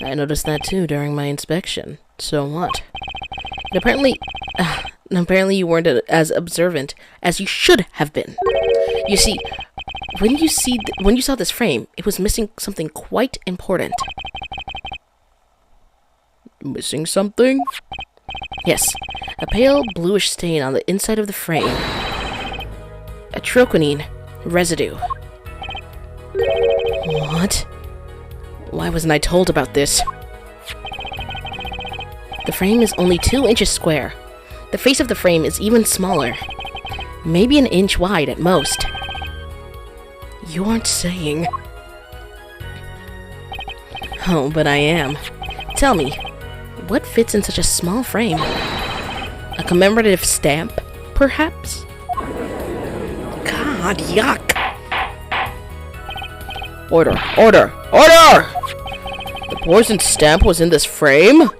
I noticed that too during my inspection. So what? And apparently you weren't as observant as you should have been. You see, when you saw this frame, it was missing something quite important. Missing something? Yes, a pale bluish stain on the inside of the frame. Atroquinine residue. What? Why wasn't I told about this? The frame is only 2 inches square. The face of the frame is even smaller. Maybe an inch wide at most. You aren't saying... Oh, but I am. Tell me, what fits in such a small frame? A commemorative stamp, perhaps? God, yuck! Order! Order! Order! The poisoned stamp was in this frame?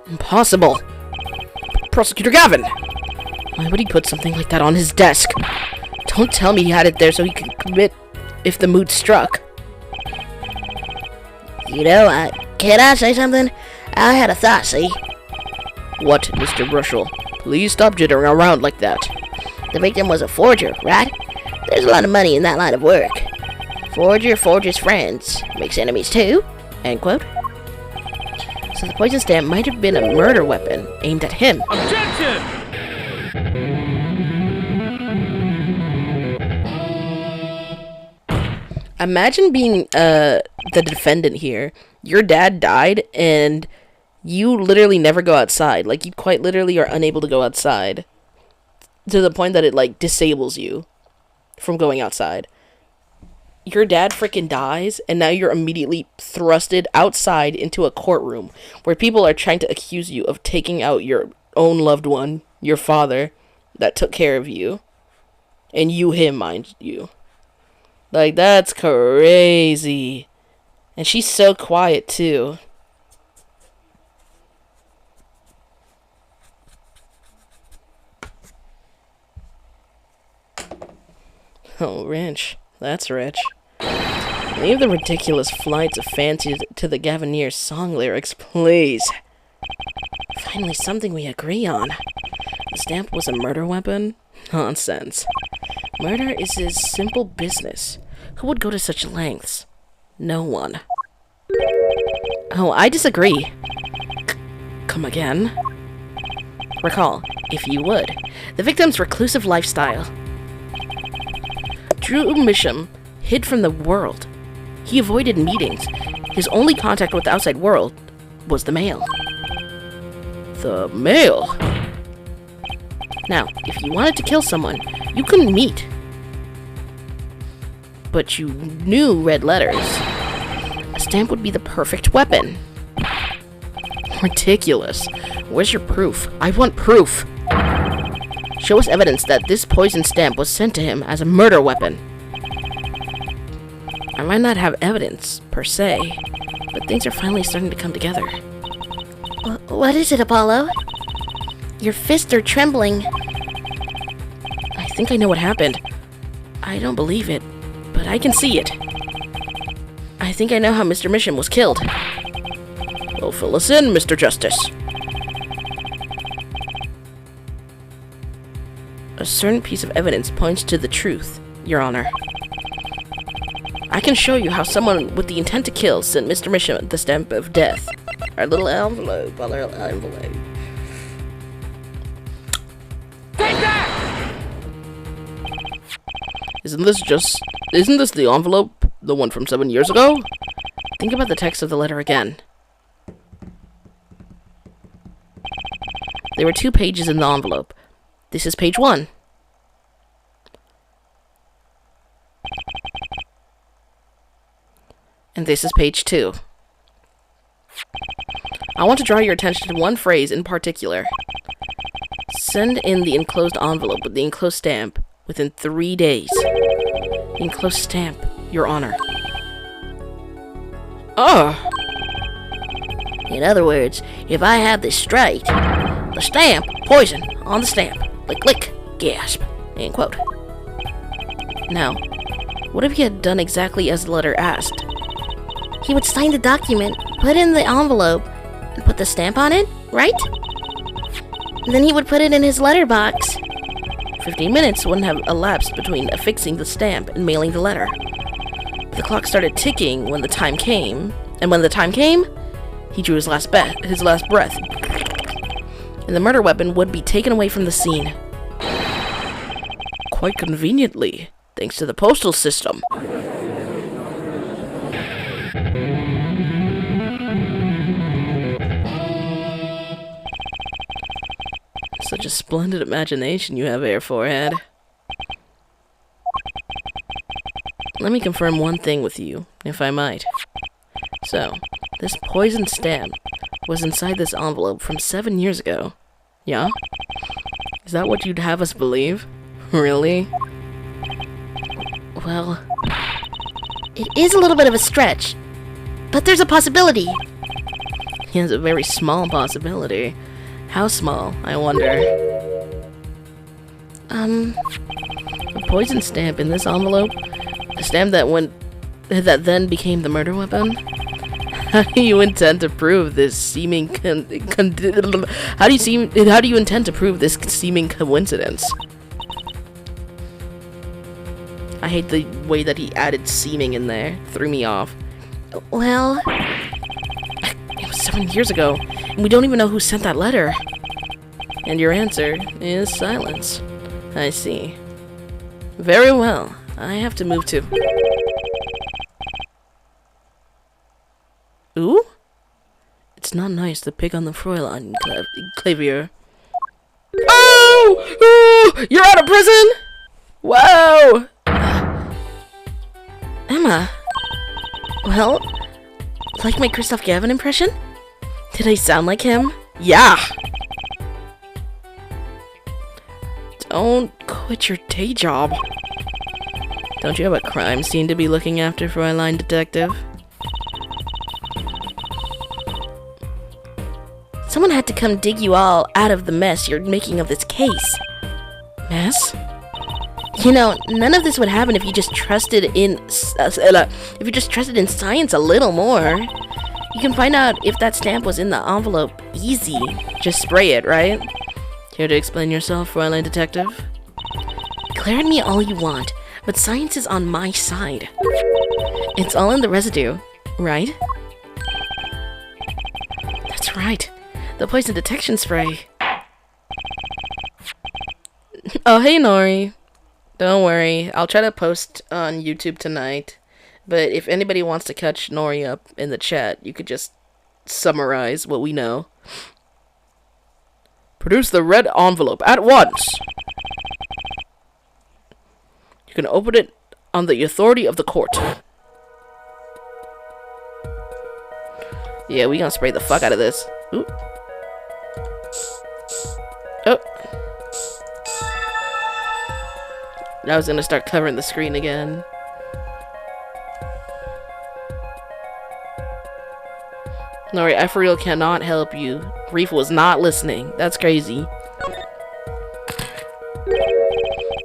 Impossible! Prosecutor Gavin! Why would he put something like that on his desk? Don't tell me he had it there so he could commit if the mood struck. You know, can I say something? I had a thought, see? What, Mr. Brushel? Please stop jittering around like that. The victim was a forger, right? There's a lot of money in that line of work. Forger forges friends, makes enemies too, end quote. So the poison stamp might have been a murder weapon aimed at him. Objection! Imagine being the defendant here. Your dad died and you literally never go outside. Like, you quite literally are unable to go outside. To the point that it, like, disables you from going outside. Your dad freaking dies, and now you're immediately thrusted outside into a courtroom where people are trying to accuse you of taking out your own loved one, your father, that took care of you. And him, mind you. Like, that's crazy. And she's so quiet, too. Oh, Wrench. That's rich. Leave the ridiculous flights of fancy to the Gavinier song lyrics, please. Finally, something we agree on. The stamp was a murder weapon? Nonsense. Murder is his simple business. Who would go to such lengths? No one. Oh, I disagree. Come again? Recall, if you would, the victim's reclusive lifestyle. Drew Misham hid from the world. He avoided meetings. His only contact with the outside world was the mail. The mail? Now, if you wanted to kill someone, you couldn't meet. But you knew red letters. A stamp would be the perfect weapon. Ridiculous. Where's your proof? I want proof. Show us evidence that this poison stamp was sent to him as a murder weapon. I might not have evidence, per se, but things are finally starting to come together. What is it, Apollo? Your fists are trembling. I think I know what happened. I don't believe it, but I can see it. I think I know how Mr. Mission was killed. Well, fill us in, Mr. Justice. A certain piece of evidence points to the truth, Your Honor. I can show you how someone with the intent to kill sent Mr. Mission the stamp of death. Our little envelope, our little envelope. Take that! Isn't this the envelope? The one from 7 years ago? Think about the text of the letter again. There were 2 pages in the envelope. This is page 1. And this is page 2. I want to draw your attention to one phrase in particular. Send in the enclosed envelope with the enclosed stamp within 3 days. The enclosed stamp, Your Honor. Oh! In other words, if I have this straight, the stamp, poison, on the stamp. Click, click, gasp. End quote. Now, what if he had done exactly as the letter asked? He would sign the document, put it in the envelope, and put the stamp on it, right? Then he would put it in his letterbox. 15 minutes wouldn't have elapsed between affixing the stamp and mailing the letter. But the clock started ticking when the time came, and when the time came, he drew his last breath, and the murder weapon would be taken away from the scene. Quite conveniently, thanks to the postal system. Such a splendid imagination you have, Air Forehead. Let me confirm one thing with you, if I might. So, this poison stamp was inside this envelope from 7 years ago. Yeah? Is that what you'd have us believe? Really? Well, it is a little bit of a stretch, but there's a possibility. It's a very small possibility. How small, I wonder? A poison stamp in this envelope? A stamp that then became the murder weapon? How do you intend to prove this seeming how do you intend to prove this seeming coincidence? I hate the way that he added seeming in there. Threw me off. Well, it was 7 years ago, and we don't even know who sent that letter. And your answer is silence. I see. Very well. I have to move to... Ooh? It's not nice to pick on the Fräulein, Clavier. Oh! Ooh! You're out of prison? Whoa! Emma. Well, like my Christoph Gavin impression? Did I sound like him? Yeah! Don't quit your day job. Don't you have a crime scene to be looking after, Fräulein Detective? Someone had to come dig you all out of the mess you're making of this case. Mess? You know, none of this would happen if you just trusted in science a little more. You can find out if that stamp was in the envelope easy. Just spray it, right? Here to explain yourself, Fräulein Detective? Glare at me all you want, but science is on my side. It's all in the residue, right? That's right. The poison detection spray. Oh, hey, Nori. Don't worry. I'll try to post on YouTube tonight. But if anybody wants to catch Nori up in the chat, you could just summarize what we know. Produce the red envelope at once. You can open it on the authority of the court. Yeah, we gonna spray the fuck out of this. Ooh. Oh. I was gonna start covering the screen again. Alright, I for real cannot help you. Reef was not listening. That's crazy.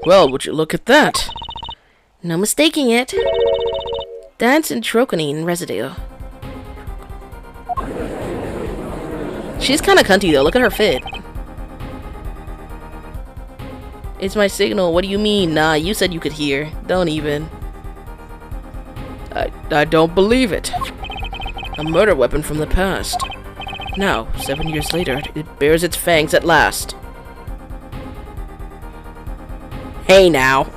Well, would you look at that? No mistaking it. That's troconine residue. She's kind of cunty though. Look at her fit. It's my signal. What do you mean? Nah, you said you could hear. Don't even. I don't believe it. A murder weapon from the past. Now, 7 years later, it bears its fangs at last. Hey now.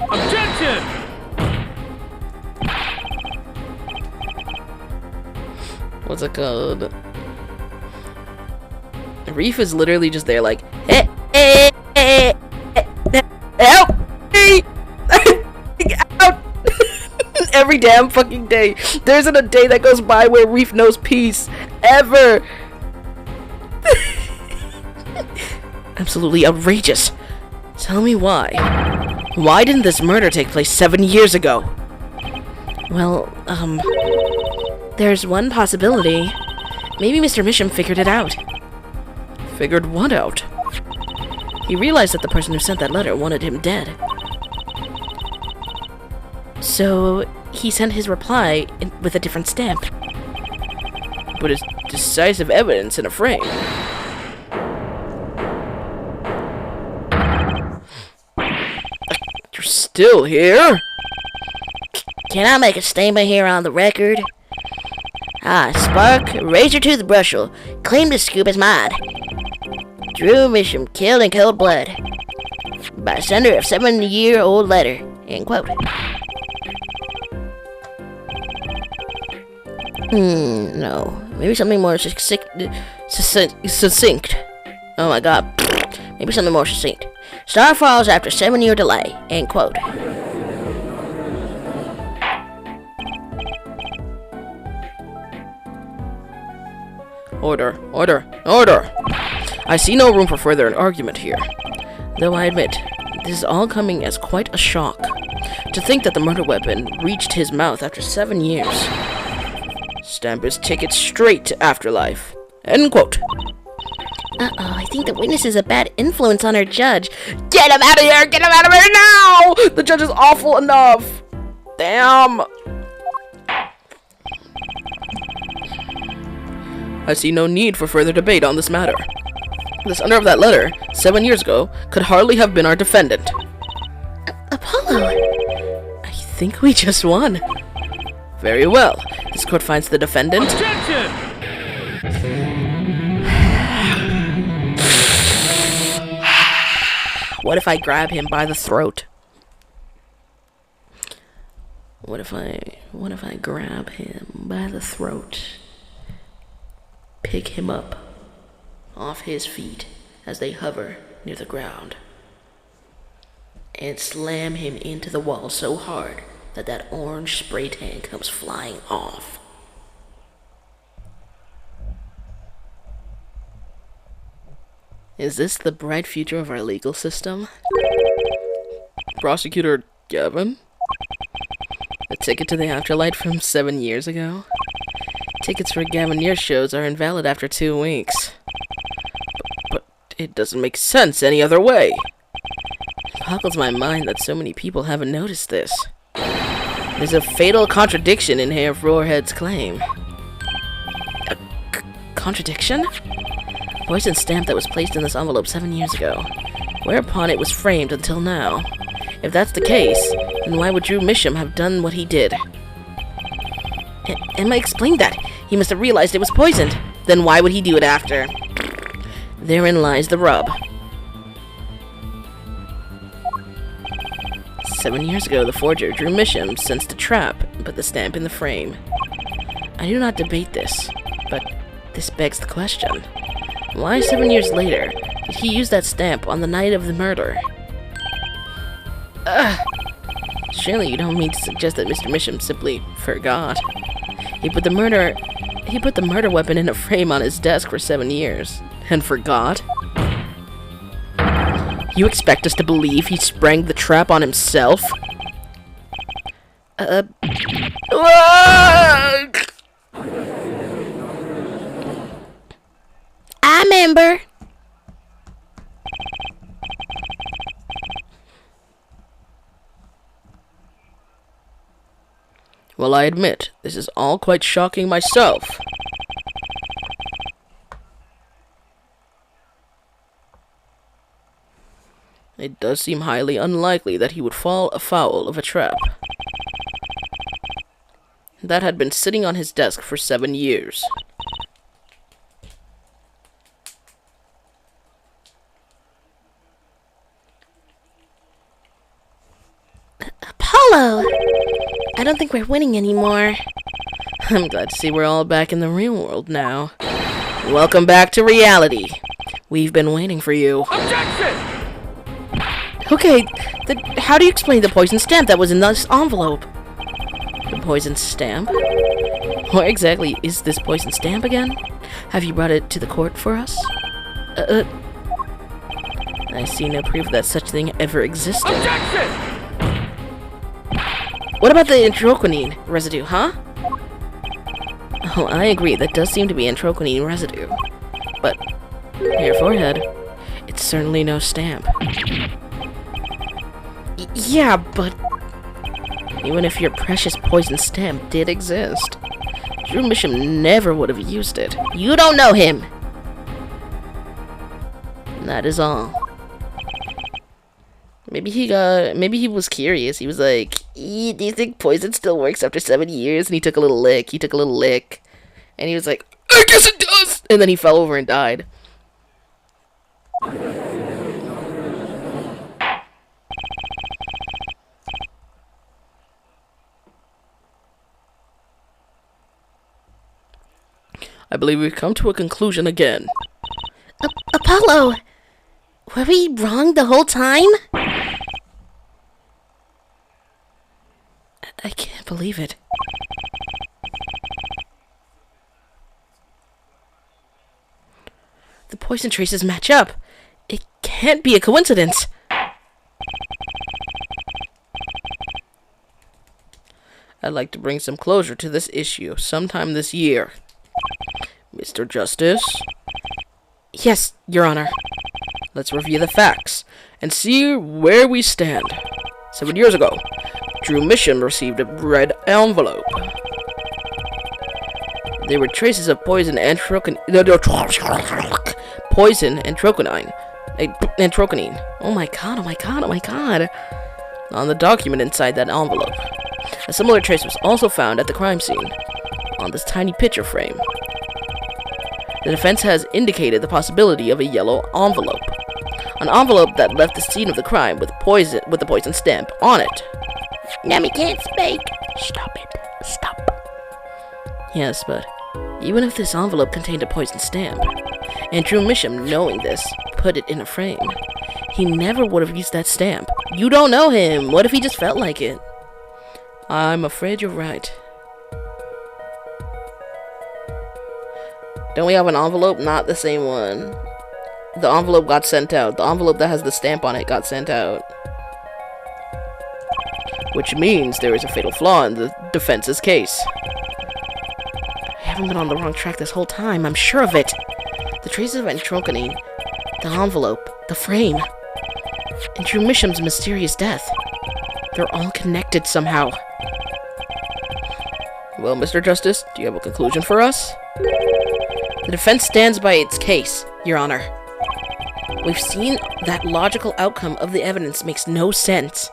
Objection! What's it called? Reef is literally just there like, help me! Out! Every damn fucking day. There isn't a day that goes by where Reef knows peace. Ever. Absolutely outrageous. Tell me why. Why didn't this murder take place 7 years ago? Well, there's one possibility. Maybe Mr. Misham figured it out. Figured what out? He realized that the person who sent that letter wanted him dead. So, he sent his reply with a different stamp. But it's decisive evidence in a frame. You're still here? Can I make a statement here on the record? Spark, raise your toothbrush, claim the scoop as mine. Drew Misham killed in cold blood by sender of 7-year-old letter. End quote. No. Maybe something more succinct. Oh my god. Maybe something more succinct. Star falls after 7-year delay. End quote. Order, order, order! I see no room for further argument here. Though I admit, this is all coming as quite a shock. To think that the murder weapon reached his mouth after 7 years. Stamp his ticket straight to afterlife. End quote. Uh-oh, I think the witness is a bad influence on our judge. Get him out of here! Get him out of here now! The judge is awful enough! Damn! I see no need for further debate on this matter. The sender of that letter, 7 years ago, could hardly have been our defendant. Apollo! I think we just won. Very well. This court finds the defendant... Objection! What if I grab him by the throat? What if I grab him by the throat? Pick him up off his feet as they hover near the ground and slam him into the wall so hard that that orange spray tan comes flying off. Is this the bright future of our legal system? Prosecutor Gavin? A ticket to the afterlife from 7 years ago? Tickets for Gavinier shows are invalid after 2 weeks. But it doesn't make sense any other way. It boggles my mind that so many people haven't noticed this. There's a fatal contradiction in Herr Rohrhead's claim. A contradiction? A poison stamp that was placed in this envelope 7 years ago, whereupon it was framed until now. If that's the case, then why would Drew Misham have done what he did? Emma explained that. He must have realized it was poisoned. Then why would he do it after? Therein lies the rub. 7 years ago, the forger, Drew Misham, sensed a trap and put the stamp in the frame. I do not debate this, but this begs the question. Why 7 years later did he use that stamp on the night of the murder? Surely you don't mean to suggest that Mr. Misham simply forgot. He put the murder weapon in a frame on his desk for 7 years and forgot? You expect us to believe he sprang the trap on himself? I remember. Well, I admit, this is all quite shocking myself. It does seem highly unlikely that he would fall afoul of a trap that had been sitting on his desk for 7 years. Apollo! I don't think we're winning anymore. I'm glad to see we're all back in the real world now. Welcome back to reality. We've been waiting for you. Objection! Okay, how do you explain the poison stamp that was in this envelope? The poison stamp? Where exactly is this poison stamp again? Have you brought it to the court for us? I see no proof that such thing ever existed. Objection! What about the anthraquinine residue, huh? Oh, I agree, that does seem to be anthraquinine residue. But, your forehead, it's certainly no stamp. Yeah, but even if your precious poison stamp did exist, Drew Misham never would have used it. You don't know him. That is all. Maybe he was curious. He was like, do you think poison still works after 7 years? And he took a little lick. And he was like, I guess it does! And then he fell over and died. I believe we've come to a conclusion again. Apollo! Were we wrong the whole time? I can't believe it. The poison traces match up. It can't be a coincidence. I'd like to bring some closure to this issue sometime this year. Mr. Justice? Yes, Your Honor. Let's review the facts and see where we stand. 7 years ago, Drew Misham received a red envelope. There were traces of poison and anthraquinine. Oh my god. On the document inside that envelope. A similar trace was also found at the crime scene, on this tiny picture frame. The defense has indicated the possibility of a yellow envelope. An envelope that left the scene of the crime with the poison stamp on it. Nami can't speak. Stop it. Stop. Yes, but even if this envelope contained a poison stamp, and Drew Misham, knowing this, put it in a frame, he never would have used that stamp. You don't know him. What if he just felt like it? I'm afraid you're right. Don't we have an envelope? Not the same one. The envelope got sent out. The envelope that has the stamp on it got sent out. Which means there is a fatal flaw in the defense's case. I haven't been on the wrong track this whole time. I'm sure of it. The traces of anthraquinine, the envelope, the frame, and Drew Misham's mysterious death. They're all connected somehow. Well, Mr. Justice, do you have a conclusion for us? The defense stands by its case, Your Honor. We've seen that logical outcome of the evidence makes no sense.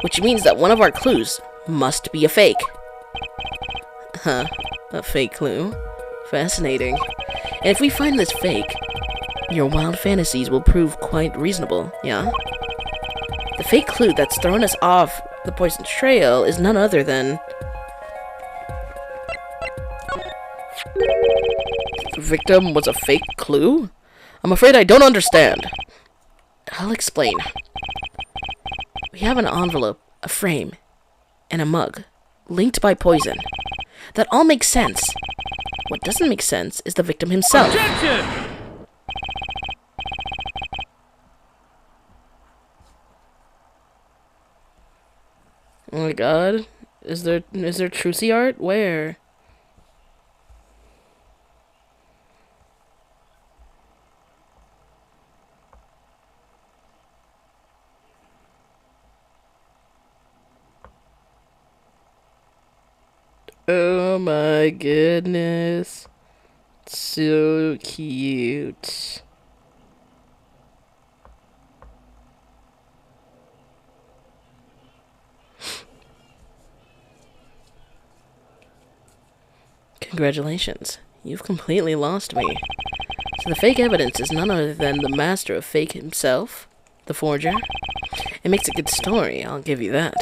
Which means that one of our clues must be a fake. Huh, a fake clue? Fascinating. And if we find this fake, your wild fantasies will prove quite reasonable, yeah? The fake clue that's thrown us off the poison trail is none other than victim was a fake clue? I'm afraid I don't understand. I'll explain. We have an envelope, a frame, and a mug, linked by poison. That all makes sense. What doesn't make sense is the victim himself. Objection! Oh my god. Is there Trucy art? Where? Oh my goodness. So cute. Congratulations. You've completely lost me. So the fake evidence is none other than the master of fake himself, the forger. It makes a good story, I'll give you that.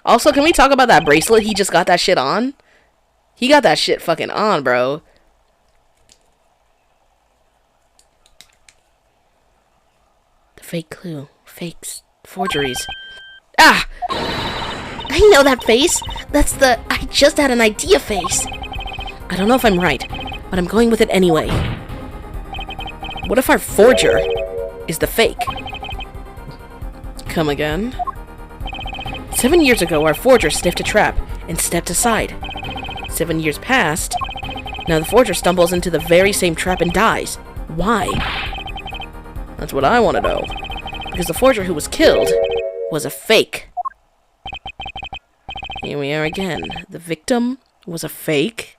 Also, can we talk about that bracelet? He just got that shit on? He got that shit fucking on, bro. The fake clue. Fakes. Forgeries. Ah! I know that face. That's the I just had an idea face. I don't know if I'm right, but I'm going with it anyway. What if our forger is the fake? Come again? 7 years ago, our forger sniffed a trap and stepped aside. 7 years passed. Now the forger stumbles into the very same trap and dies. Why? That's what I want to know. Because the forger who was killed was a fake. Here we are again. The victim was a fake.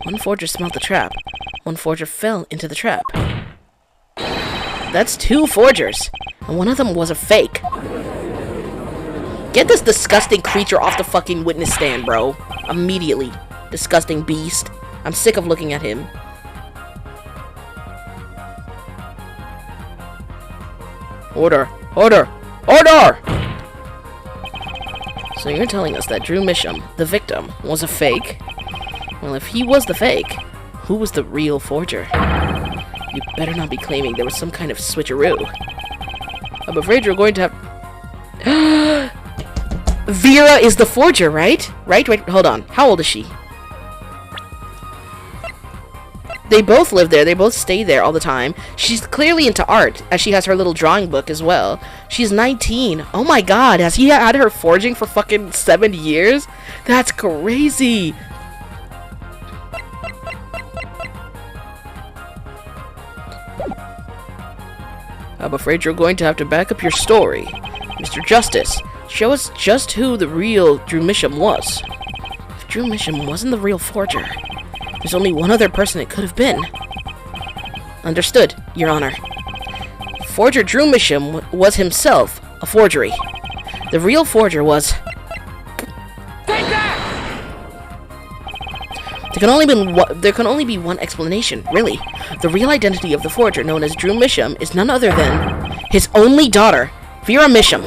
One forger smelled the trap. One forger fell into the trap. That's 2 forgers. And one of them was a fake. Get this disgusting creature off the fucking witness stand, bro. Immediately. Disgusting beast. I'm sick of looking at him. Order. Order. Order! So you're telling us that Drew Misham, the victim, was a fake? Well, if he was the fake, who was the real forger? You better not be claiming there was some kind of switcheroo. I'm afraid you're going to have... Vera is the forger, right? Right? Hold on. How old is she? They both live there. They both stay there all the time. She's clearly into art, as she has her little drawing book as well. She's 19. Oh my god, has he had her forging for fucking 7 years? That's crazy. I'm afraid you're going to have to back up your story. Mr. Justice, show us just who the real Drew Misham was. If Drew Misham wasn't the real forger, there's only one other person it could have been. Understood, Your Honor. Forger Drew Misham was himself a forgery. The real forger was... Take that! There can only be one explanation, really. The real identity of the forger, known as Drew Misham, is none other than his only daughter, Vera Misham.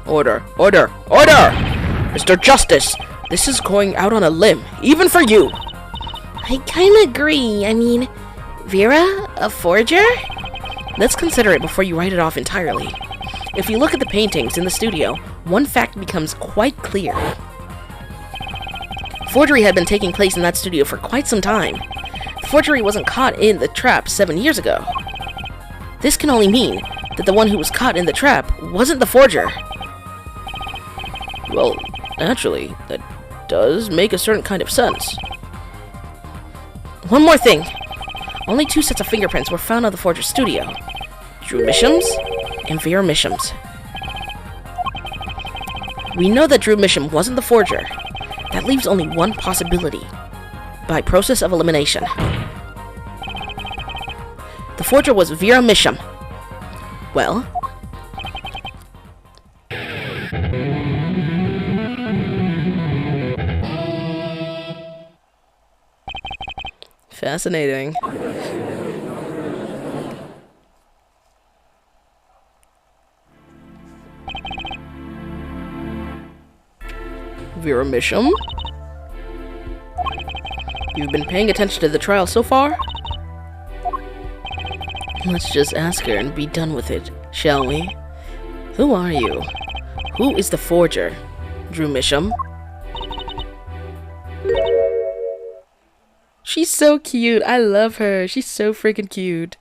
Order, order, order! Mr. Justice, this is going out on a limb, even for you. I kinda agree. I mean, Vera, a forger? Let's consider it before you write it off entirely. If you look at the paintings in the studio, one fact becomes quite clear. Forgery had been taking place in that studio for quite some time. Forgery wasn't caught in the trap 7 years ago. This can only mean that the one who was caught in the trap wasn't the forger. Well, naturally, that does make a certain kind of sense. One more thing. Only 2 sets of fingerprints were found at the forger's studio. Drew Misham's and Vera Misham's. We know that Drew Misham wasn't the forger. That leaves only one possibility. By process of elimination. The forger was Vera Misham. Well... fascinating. Vera Misham? You've been paying attention to the trial so far? Let's just ask her and be done with it, shall we? Who are you? Who is the forger? Drew Misham? She's so cute. I love her. She's so freaking cute.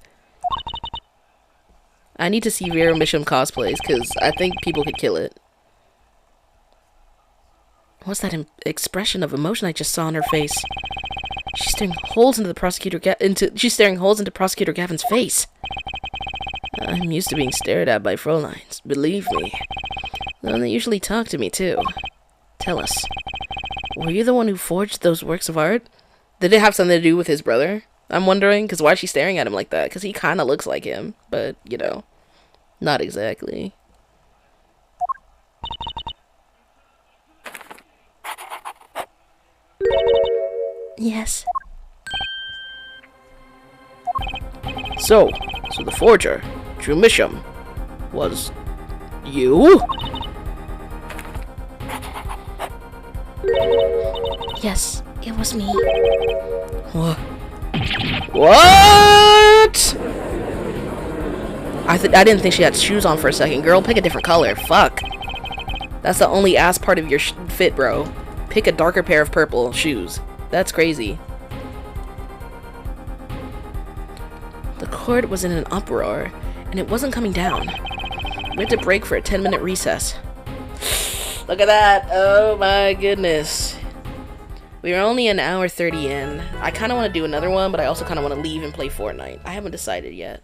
I need to see Vera Misham cosplays because I think people could kill it. What's that expression of emotion I just saw on her face? She's staring holes into Prosecutor Gavin's face. I'm used to being stared at by Fräuleins, believe me. Though they usually talk to me too. Tell us, were you the one who forged those works of art? Did it have something to do with his brother? I'm wondering, because why is she staring at him like that? Because he kind of looks like him, but, you know, not exactly. Yes. So the forger, Drew Misham, was you? Yes, it was me. What? I didn't think she had shoes on for a second. Girl, pick a different color. Fuck. That's the only ass part of your fit, bro. Pick a darker pair of purple shoes. That's crazy. The court was in an uproar, and it wasn't coming down. We had to break for a 10-minute recess. Look at that. Oh my goodness. We are only an hour 30 in. I kind of want to do another one, but I also kind of want to leave and play Fortnite. I haven't decided yet.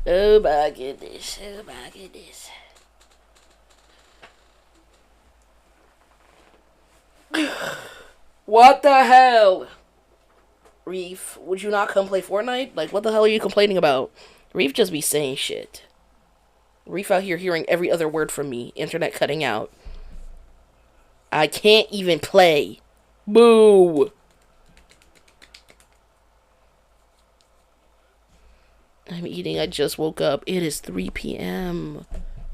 Oh my goodness. Oh my goodness. What the hell? Reef, would you not come play Fortnite? Like, what the hell are you complaining about? Reef just be saying shit. Reef out here hearing every other word from me. Internet cutting out. I can't even play. Boo! I'm eating. I just woke up. It is 3 p.m.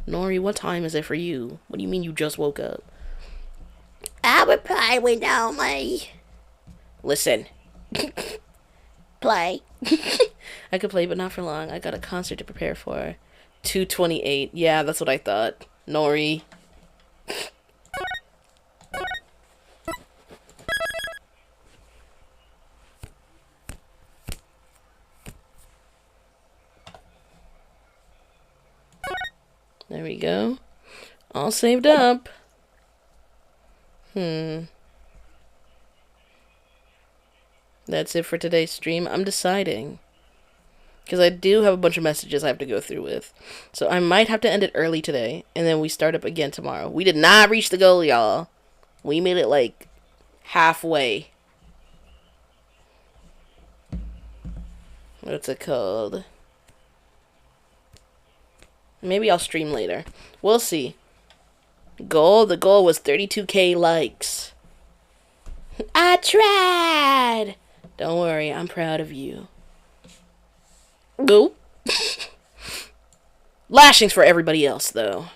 Nori, what time is it for you? What do you mean you just woke up? I would play with only. Listen. Play. I could play, but not for long. I got a concert to prepare for. 2:28. Yeah, that's what I thought. Nori. There we go. All saved up. That's it for today's stream. I'm deciding. Because I do have a bunch of messages I have to go through with. So I might have to end it early today. And then we start up again tomorrow. We did not reach the goal, y'all. We made it like halfway. What's it called? Maybe I'll stream later. We'll see. The goal was 32k likes. I tried! Don't worry, I'm proud of you. Go. Lashings for everybody else, though.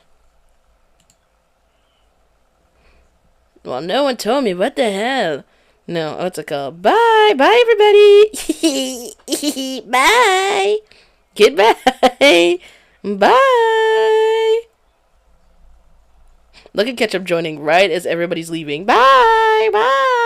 Well, no one told me. What the hell? No, what's it called? Bye! Bye, everybody! Bye! Goodbye! Bye! Look at Ketchup joining right as everybody's leaving. Bye! Bye!